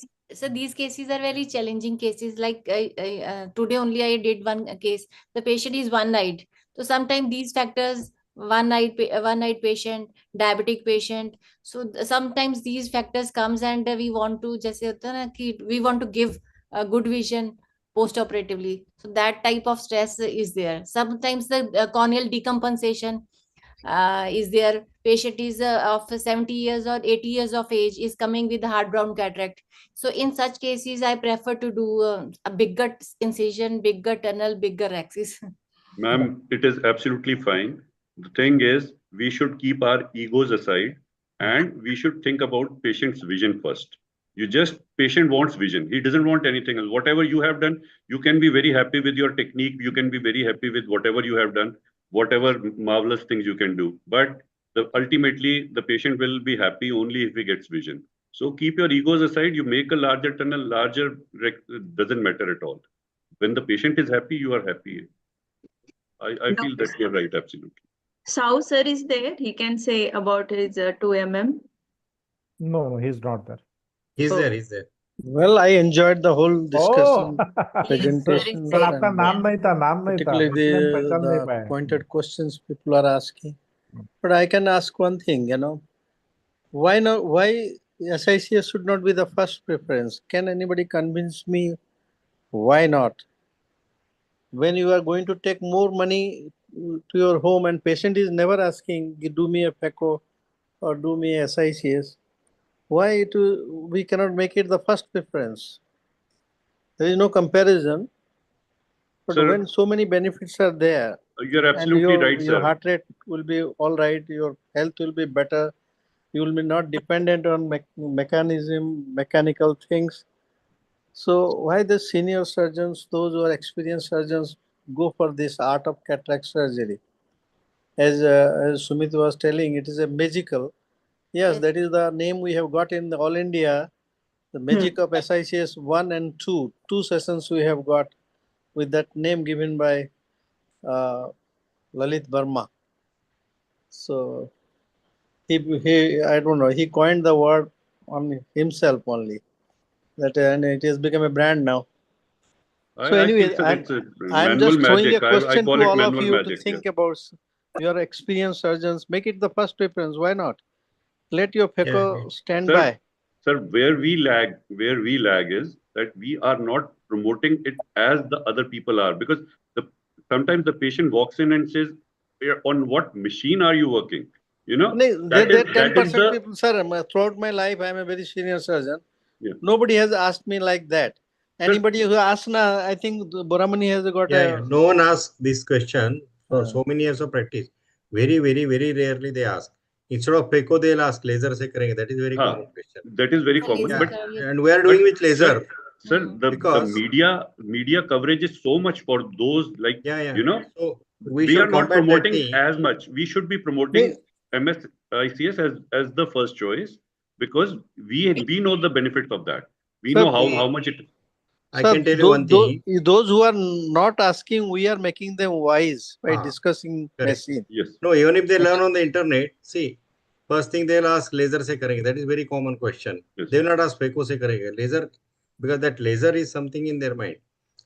these cases are very challenging cases. Like today only I did one case. The patient is one-eyed. So sometimes these factors, one-eyed patient, diabetic patient. So sometimes these factors comes and we want to we want to give a good vision post-operatively. So that type of stress is there. Sometimes the corneal decompensation is there. Patient is of 70 years or 80 years of age, is coming with hard brown cataract. So in such cases, I prefer to do a bigger incision, bigger tunnel, bigger axis. Ma'am, it is absolutely fine. The thing is, we should keep our egos aside and we should think about patient's vision first. Patient wants vision. He doesn't want anything else. Whatever you have done, you can be very happy with your technique. You can be very happy with whatever you have done, whatever marvelous things you can do. But ultimately, the patient will be happy only if he gets vision. So keep your egos aside. You make a larger tunnel, larger, doesn't matter at all. When the patient is happy, you are happy. I feel that you're right, absolutely. Sahu sir is there. He can say about his 2 mm. No, he's not there. He's there. Well, I enjoyed the whole discussion, presentation, particularly the pointed questions people are asking. But I can ask one thing, why SICS should not be the first preference? Can anybody convince me why not? When you are going to take more money to your home and patient is never asking, do me a PECO or do me a SICS, why we cannot make it the first preference? There is no comparison. But sir, when so many benefits are there, you're absolutely right, sir. Your heart rate will be all right, your health will be better, you will be not dependent on mechanical things. So why the senior surgeons, those who are experienced surgeons, go for this art of cataract surgery? As Sumit was telling, it is a magical. Yes, that is the name we have got in All India. The magic of SICS 1 and 2. 2 sessions we have got with that name given by Lalit Verma. So he I don't know, he coined the word on himself only. And it has become a brand now. So anyway, I'm just throwing a question to all of you to think about your experienced surgeons. Make it the first preference. Why not? Let your PECO stand by. Sir, where we lag is that we are not promoting it as the other people are, because sometimes the patient walks in and says, on what machine are you working? There 10% people, sir, throughout my life, I am a very senior surgeon. Yeah. Nobody has asked me like that. Anybody who asks now, I think Boramani has got No one asks this question for so many years of practice. Very, very, very rarely they ask. Instead of PECO, they'll ask laser se karenge. That is very common question. That is very common. Yeah. And we are doing with laser. Sir, the media coverage is so much for those, like, so we are not promoting as much. We should be promoting MSICS as the first choice, because we know the benefits of that. We know how much it. I can tell you one thing. Those who are not asking, we are making them wise by discussing machine. Yes. No, even if they learn on the internet, see, first thing they'll ask laser se karenge. That is very common question. Yes. They will not ask PECO se karenge. Laser, because that laser is something in their mind.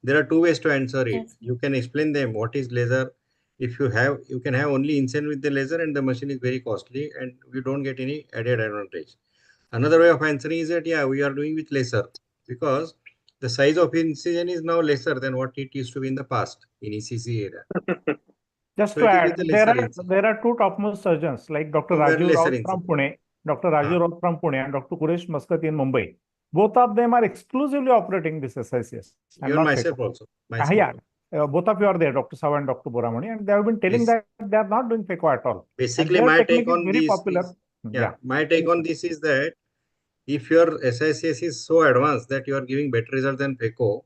There are two ways to answer it. You can explain them what is laser. If you have, you can have only incision with the laser and the machine is very costly and you don't get any added advantage. Another way of answering is that, yeah, we are doing with laser because the size of incision is now lesser than what it used to be in the past in ECC era. Just So to it is add, with the lesser incision. there are two topmost surgeons like Dr. Who wear Rajiv lesser Raut incision. from Pune, Dr. Rajiv Raut from Pune, and Dr. Kuresh Muscat in Mumbai. Both of them are exclusively operating this SICS. And Even not myself FECO. also. Myself Yeah, both of you are there, Dr. Sawa and Dr. Boramani, and they have been telling that they are not doing FECO at all. Basically, and my technique take on is very this popular. is, my take on this is that if your SICS is so advanced that you are giving better results than FECO,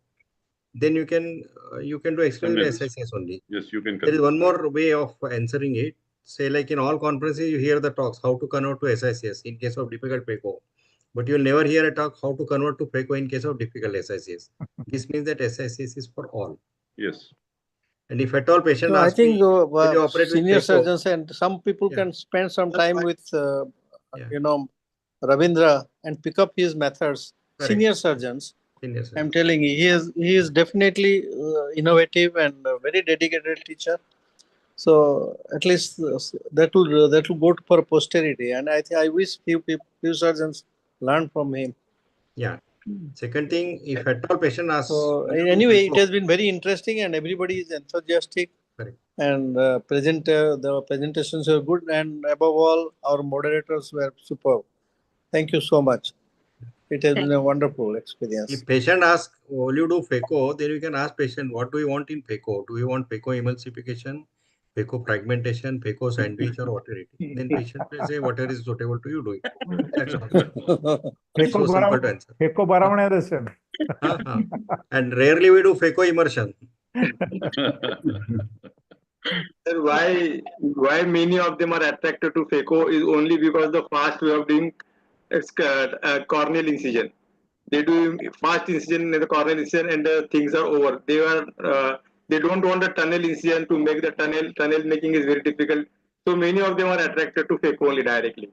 then you can do exclusively SICS only. Yes, you can. There is one more way of answering it. Say, like in all conferences, you hear the talks how to convert to SICS in case of difficult FECO, but you will never hear a talk how to convert to FECO in case of difficult SICS. This means that SICS is for all. Yes. And if at all patient So I asks think me, will you operate senior with FECO? surgeons and some people can spend some time with, you know, Ravindra and pick up his methods. Correct. Senior surgeons. Senior surgeons. I'm telling you, he is definitely innovative and a very dedicated teacher. So at least that will go for posterity, and I wish few surgeons learn from him. Yeah. Second thing, if at all patient asks. So anyway, it has been very interesting, and everybody is enthusiastic. Correct. And the presentations were good, and above all, our moderators were superb. Thank you so much. It has been a wonderful experience. If patient asks, will you do FECO? Then you can ask patient, what do you want in FECO? Do you want FECO emulsification, FECO fragmentation, FECO sandwich, or whatever it is? Then patient will say whatever is suitable to you, do it. That's all. It's so simple to answer. FECO baramane And rarely we do FECO immersion. Why many of them are attracted to FECO is only because the fast way of doing corneal incision. They do fast incision in the corneal incision and things are over. They don't want the tunnel incision to make the tunnel making is very difficult. So many of them are attracted to FECO only directly.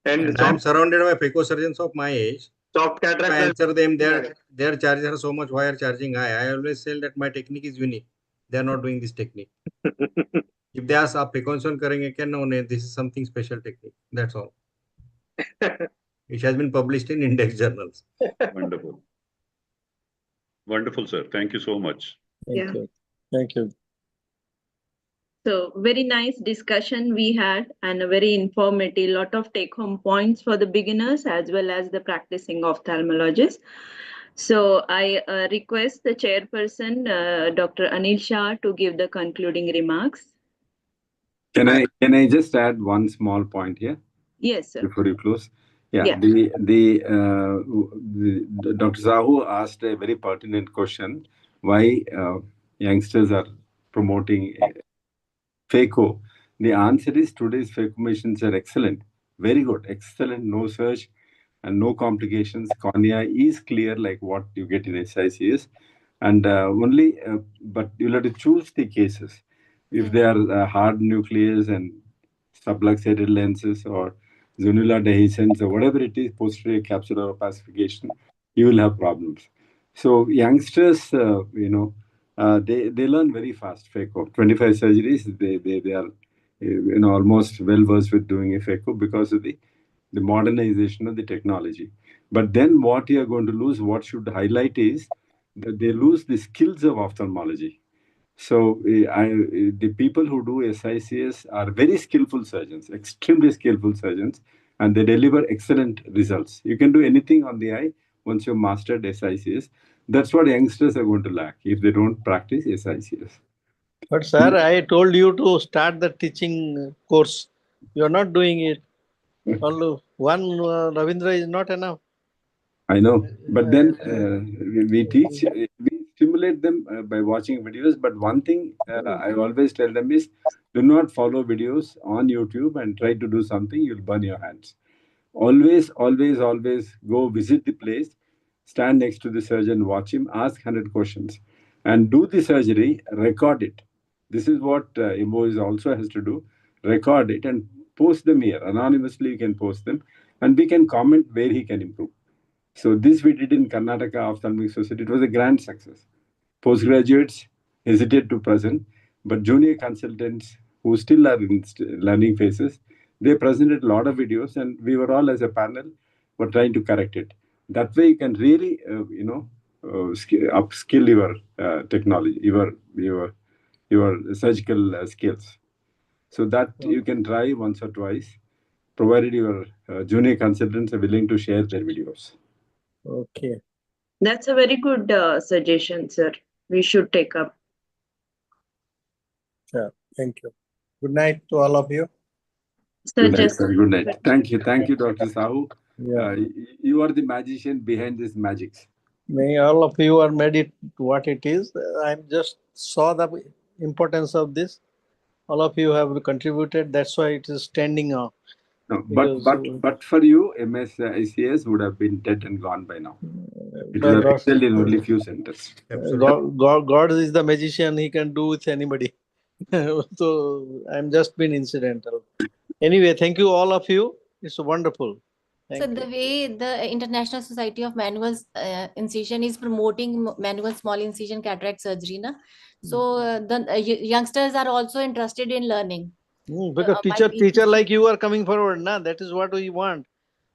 And I am surrounded by FECO surgeons of my age. Soft cataract. I answer them, their charges are so much, why are charging high? I always say that my technique is unique. They are not doing this technique. If they ask, आप FECO करेंगे क्या? No, this is something special technique. That's all. It has been published in index journals. Wonderful. Wonderful, sir. Thank you so much. Thank you. Thank you. So very nice discussion we had and a very informative, lot of take-home points for the beginners as well as the practicing ophthalmologists. So I request the chairperson, Dr. Anil Shah, to give the concluding remarks. Can I just add one small point here? Yes, sir. Before you close. Yeah. Dr. Sahu asked a very pertinent question: why youngsters are promoting FECO? The answer is today's FECO machines are excellent, very good, excellent, no surge and no complications. Cornea is clear like what you get in SICS, and but you'll have to choose the cases. If they are hard nucleus and subluxated lenses or zonular dehiscence or whatever it is, posterior capsular opacification, you will have problems. So youngsters, they learn very fast. FECO, 25 surgeries, they are almost well versed with doing a FECO because of the modernization of the technology. But then what you are going to lose, what should highlight is that they lose the skills of ophthalmology. So the people who do SICS are very skillful surgeons, extremely skillful surgeons, and they deliver excellent results. You can do anything on the eye once you've mastered SICS. That's what youngsters are going to lack if they don't practice SICS. But sir, I told you to start the teaching course. You are not doing it. Only one Ravindra is not enough. I know, but then we teach, we stimulate them by watching videos. But one thing I always tell them is, do not follow videos on YouTube and try to do something, you'll burn your hands. Always, always, always go visit the place, stand next to the surgeon, watch him, ask 100 questions, and do the surgery, record it. This is what IMO also has to do, record it and post them here. Anonymously, you can post them, and we can comment where he can improve. So this we did in Karnataka Ophthalmic Society. It was a grand success. Postgraduates hesitate to present, but junior consultants who still are in learning phases, they presented a lot of videos, and we were all as a panel were trying to correct it. That way, you can really, upskill your technology, your surgical skills. So that you can try once or twice, provided your junior consultants are willing to share their videos. Okay. That's a very good suggestion, sir. We should take up. Sure. Thank you. Good night to all of you. Good night, sir. Good night. Thank you, Dr. Sahu. Yeah. You are the magician behind these magics. May all of you are made it what it is. I just saw the importance of this. All of you have contributed. That's why it is standing out. No, but for you, MSICS would have been dead and gone by now. It would have excelled in only few centers. God is the magician. He can do with anybody. So I'm just been incidental. Anyway, thank you all of you. It's wonderful. So the way the International Society of Manual Incision is promoting manual small incision cataract surgery, na? So the youngsters are also interested in learning. Because teacher like you are coming forward, na? That is what we want.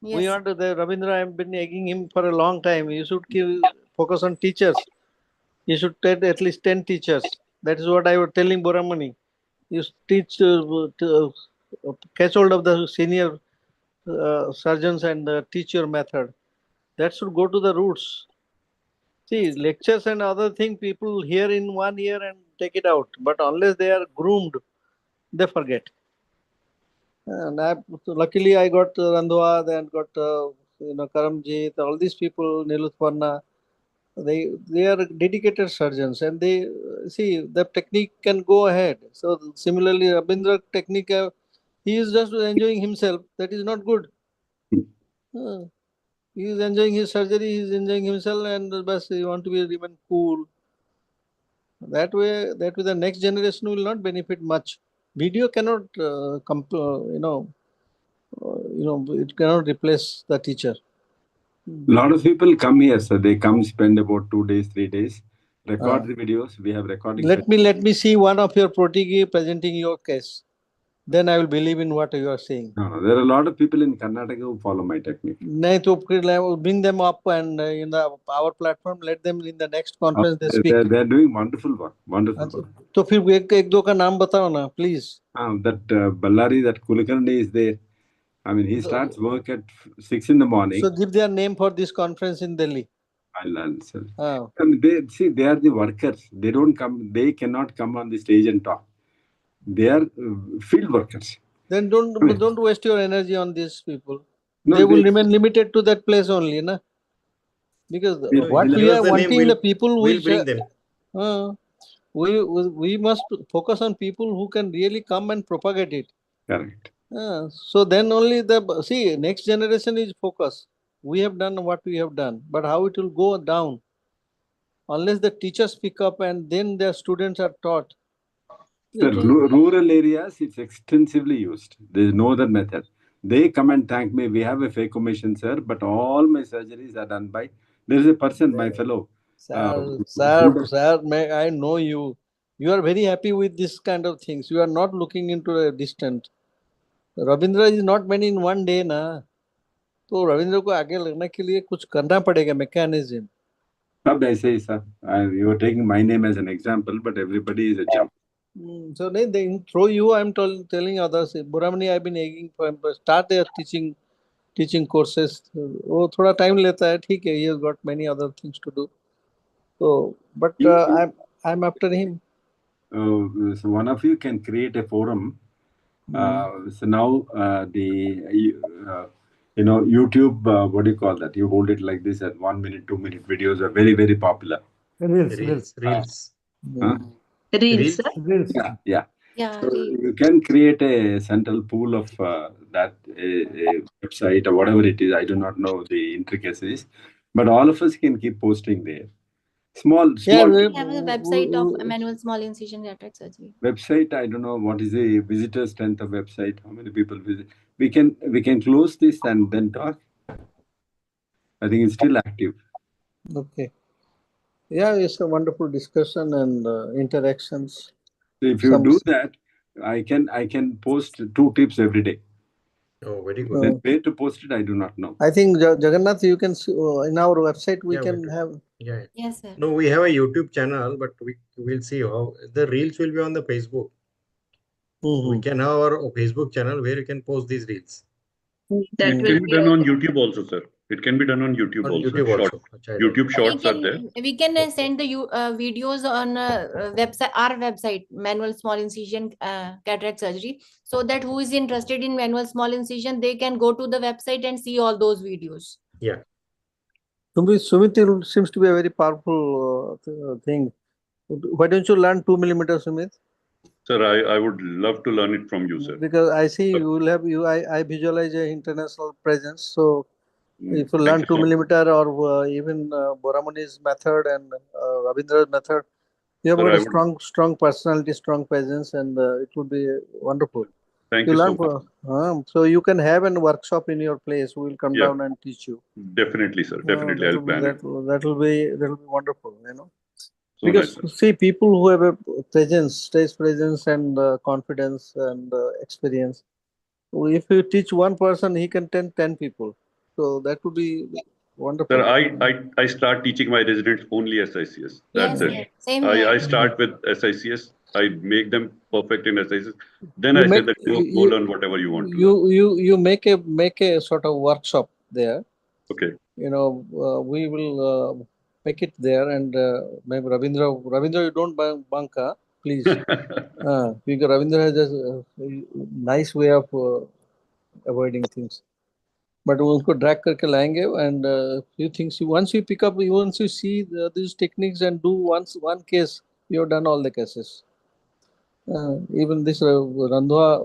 Yes. We want the Ravindra. I've been egging him for a long time. You should focus on teachers. You should take at least 10 teachers. That is what I was telling Boramani. You teach catch hold of the senior surgeons and teach your method. That should go to the roots. See, lectures and other things people hear in 1 year and take it out. But unless they are groomed, they forget. And luckily I got Randhwa, then got Karamjit, all these people, Nilutparna. They are dedicated surgeons, and they see the technique can go ahead. So similarly, Rabindra technique, he is just enjoying himself. That is not good. He is enjoying his surgery. He is enjoying himself, and bas he want to be even cool. That way, the next generation will not benefit much. Video cannot, it cannot replace the teacher. A lot of people come here, sir. They come spend about 2 days, 3 days, record the videos. We have recording. Let me see one of your protege presenting your case. Then I will believe in what you are saying. No, there are a lot of people in Karnataka who follow my technique. Bring them up and in our platform. Let them in the next conference they speak. They are doing wonderful work. Wonderful work. So फिर एक दो का नाम बताओ ना, please. That Ballari, that Kulkarni is there. I mean, he starts work at 6 in the morning. So give their name for this conference in Delhi. I'll answer. I mean, they are the workers. They don't come. They cannot come on the stage and talk. They are field workers. Then don't waste your energy on these people. No, they will remain limited to that place only, na? Because what we are wanting the people we'll bring them. We must focus on people who can really come and propagate it. Correct. So then only next generation is focus. We have done what we have done, but how it will go down unless the teachers pick up and then their students are taught. The rural areas, it's extensively used. There is no other method. They come and thank me. We have a phacomission, sir, but all my surgeries are done by. There is a person, my fellow. Sir, I know you. You are very happy with this kind of things. You are not looking into a distant. Ravindra is not made in 1 day, na. तो रविंद्र को आगे लगने के लिए कुछ करना पड़ेगा mechanism. I say, sir, you are taking my name as an example, but everybody is a jump. So through you, I'm telling others. Buramani, I've been egging for him. Start their teaching courses. वो थोड़ा time लेता है, ठीक है. He has got many other things to do. So, but I'm after him. So one of you can create a forum. So now YouTube, what do you call that? You hold it like this at 1 minute, 2 minute videos are very, very popular. Reels. Reels. Yeah. So you can create a central pool of that a website or whatever it is. I do not know the intricacies, but all of us can keep posting there. Small. We have a website of manual small incision cataract surgery. Website, I don't know what is the visitor strength of website. How many people visit? We can close this and then talk. I think it's still active. Okay. Yeah, it's a wonderful discussion and interactions. If you do that, I can post 2 tips every day. Oh, very good. Then where to post it, I do not know. I think Jagannath, you can see in our website we can have. Yeah. Yes, sir. No, we have a YouTube channel, but we will see how the reels will be on the Facebook. We can have our Facebook channel where you can post these reels. That It will can be done on YouTube also, sir. It can be done on YouTube also. YouTube Short. also. Achha, YouTube shorts are there. We can send the videos on website, our website, manual small incision cataract surgery, so that who is interested in manual small incision, they can go to the website and see all those videos. Yeah. Sumit seems to be a very powerful thing. Why don't you learn 2 millimeters, Sumit? Sir, I would love to learn it from you, sir. Because I see you will have I visualize an international presence. So if you learn 2 millimeter or even Boramuni's method and Ravindra's method, you have got a strong personality, strong presence, and it would be wonderful. Thank you so much. So you can have a workshop in your place. We will come down and teach you. Definitely, sir. Definitely, I'll plan it. That will be wonderful. So because nice, see, people who have a presence, stage presence, and confidence and experience. If you teach one person, he can 10 people. So that would be wonderful. Sir, I start teaching my residents only SICS. That's it. Same I start with SICS. I make them perfect in SICS. Then I say that go learn whatever you want to learn. You make a sort of workshop there. Okay. We will make it there, and maybe Ravindra, you don't bunk, please. Because Ravindra has a nice way of avoiding things. But we will drag करके लाएंगे, and few things once you pick up, once you see these techniques and do one case, you have done all the cases. Even this Randhwa,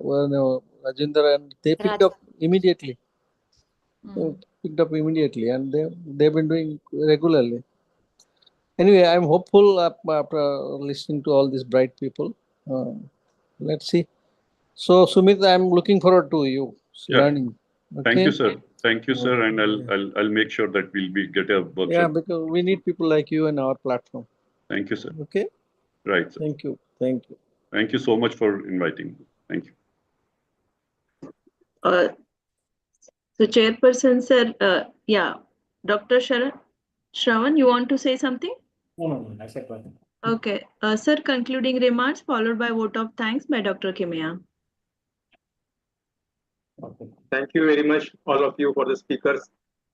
Rajendra, and they picked up immediately. And they've been doing regularly. Anyway, I'm hopeful after listening to all these bright people. Let's see. So Sumit, I'm looking forward to you learning. Okay? Thank you, sir. Thank you, sir. And I'll make sure that we'll get a workshop. Yeah, because we need people like you in our platform. Thank you, sir. Okay. Right, sir. Thank you. Thank you. Thank you so much for inviting me. Thank you. So Chairperson, sir, yeah, Dr. Shravan, you want to say something? No, I said nothing. Okay. Sir, concluding remarks followed by vote of thanks by Dr. Kimia. Thank you very much, all of you, for the speakers'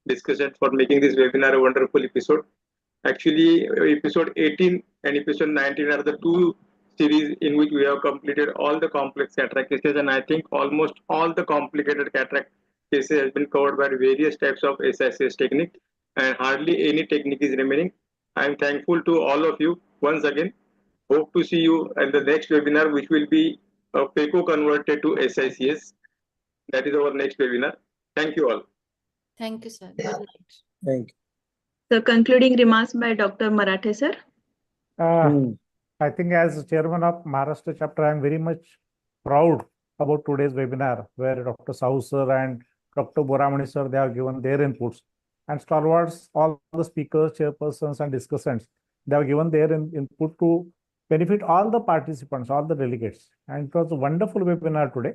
discussion, for making this webinar a wonderful episode. Actually, episode 18 and episode 19 are the 2 series in which we have completed all the complex cataract cases, and I think almost all the complicated cataract cases has been covered by various types of SICS technique, and hardly any technique is remaining. I am thankful to all of you once again. Hope to see you at the next webinar, which will be a PECO converted to SICS. That is our next webinar. Thank you all. Thank you, sir. Good night. Thank you. So concluding remarks by Dr. Marathe, sir. I think as chairman of Maharashtra chapter, I am very much proud about today's webinar, where Dr. Sahu sir and Dr. Boramani sir, they have given their inputs. And stalwarts, all the speakers, chairpersons, and discussants, they have given their input to benefit all the participants, all the delegates. And it was a wonderful webinar today.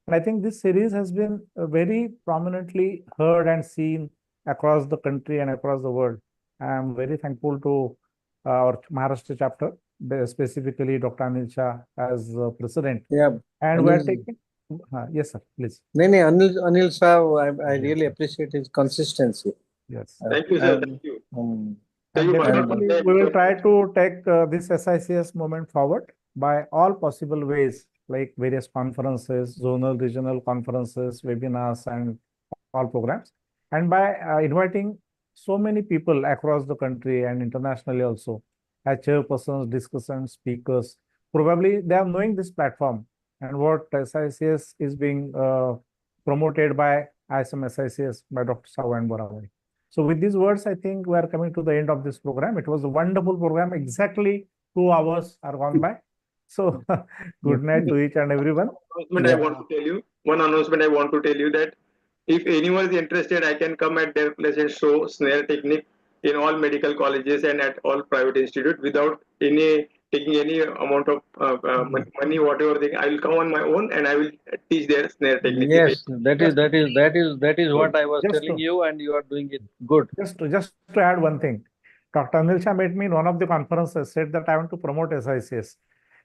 And I think this series has been very prominently heard and seen across the country and across the world. I am very thankful to our Maharashtra chapter, specifically Dr. Anil Shah as president. Yeah. And we are taking. Yes, sir, please. Anil Shah, I really appreciate his consistency. Yes. Thank you, sir. Thank you. And definitely we will try to take this SICS movement forward by all possible ways, like various conferences, zonal, regional conferences, webinars, and all programs. And by inviting so many people across the country and internationally also, as chairpersons, discussants, speakers, probably they are knowing this platform and what SICS is being promoted by ISM SICS by Dr. Sahu and Boramani. So with these words, I think we are coming to the end of this program. It was a wonderful program. Exactly 2 hours are gone by. So good night to each and everyone. One announcement I want to tell you that if anyone is interested, I can come at their place and show Snare technique in all medical colleges and at all private institutes without taking any amount of money, whatever thing. I will come on my own and I will teach their snare technique. Yes, that is what I was telling you, and you are doing it good. Just to add one thing, Dr. Anil Shah met me in one of the conferences, said that I want to promote SICS.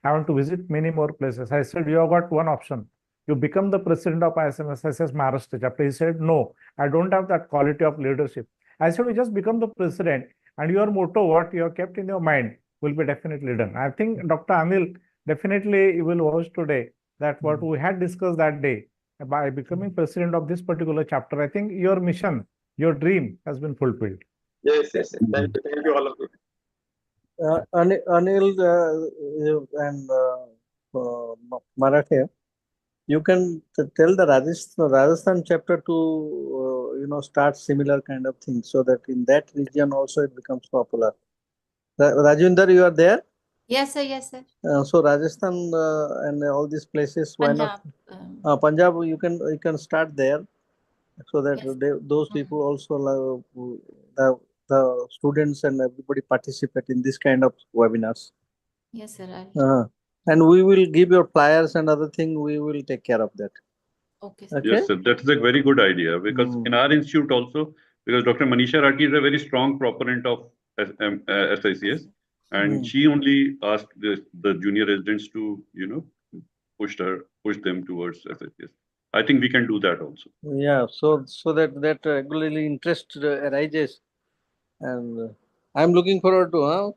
I want to visit many more places. I said, you have got one option. You become the president of MSICS Maharashtra chapter. He said, no, I don't have that quality of leadership. I said, you just become the president, and your motto, what you have kept in your mind, will be definitely done. I think Dr. Anil definitely will vouch today that what we had discussed that day, by becoming president of this particular chapter, I think your mission, your dream has been fulfilled. Yes. Thank you all of you. Anil and Marathi, you can tell the Rajasthan chapter to start similar kind of things, so that in that region also it becomes popular. Rajinder, you are there? Yes, sir. Yes, sir. So Rajasthan and all these places, Punjab, why not? Punjab, you can start there, so that yes. those people also the students and everybody participate in this kind of webinars. Yes, sir. And we will give your flyers and other thing. We will take care of that. Okay, sir. Yes, sir. That is a very good idea, because in our institute also, because Dr. Manisha Rathi is a very strong proponent of SICS, and she only asked the junior residents to, push them towards SICS. I think we can do that also. Yeah, so that regularly interest arises, and I'm looking forward to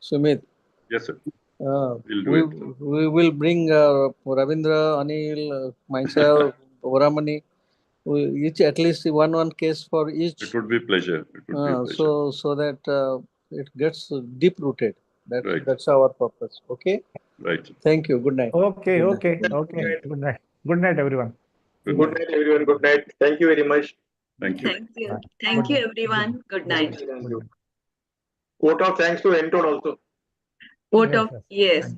Sumit. Yes, sir. We will bring Ravindra, Anil, myself, Varamani. Each at least one case for each. It would be a pleasure. So that it gets deep rooted. Right. That's our purpose. Okay. Right. Thank you. Good night. Okay. Good night. Good night, everyone. Good night, everyone. Good night. Thank you very much. Thank you. Thank you, everyone. Good night. Vote of thanks to Entod also. Vote of yes.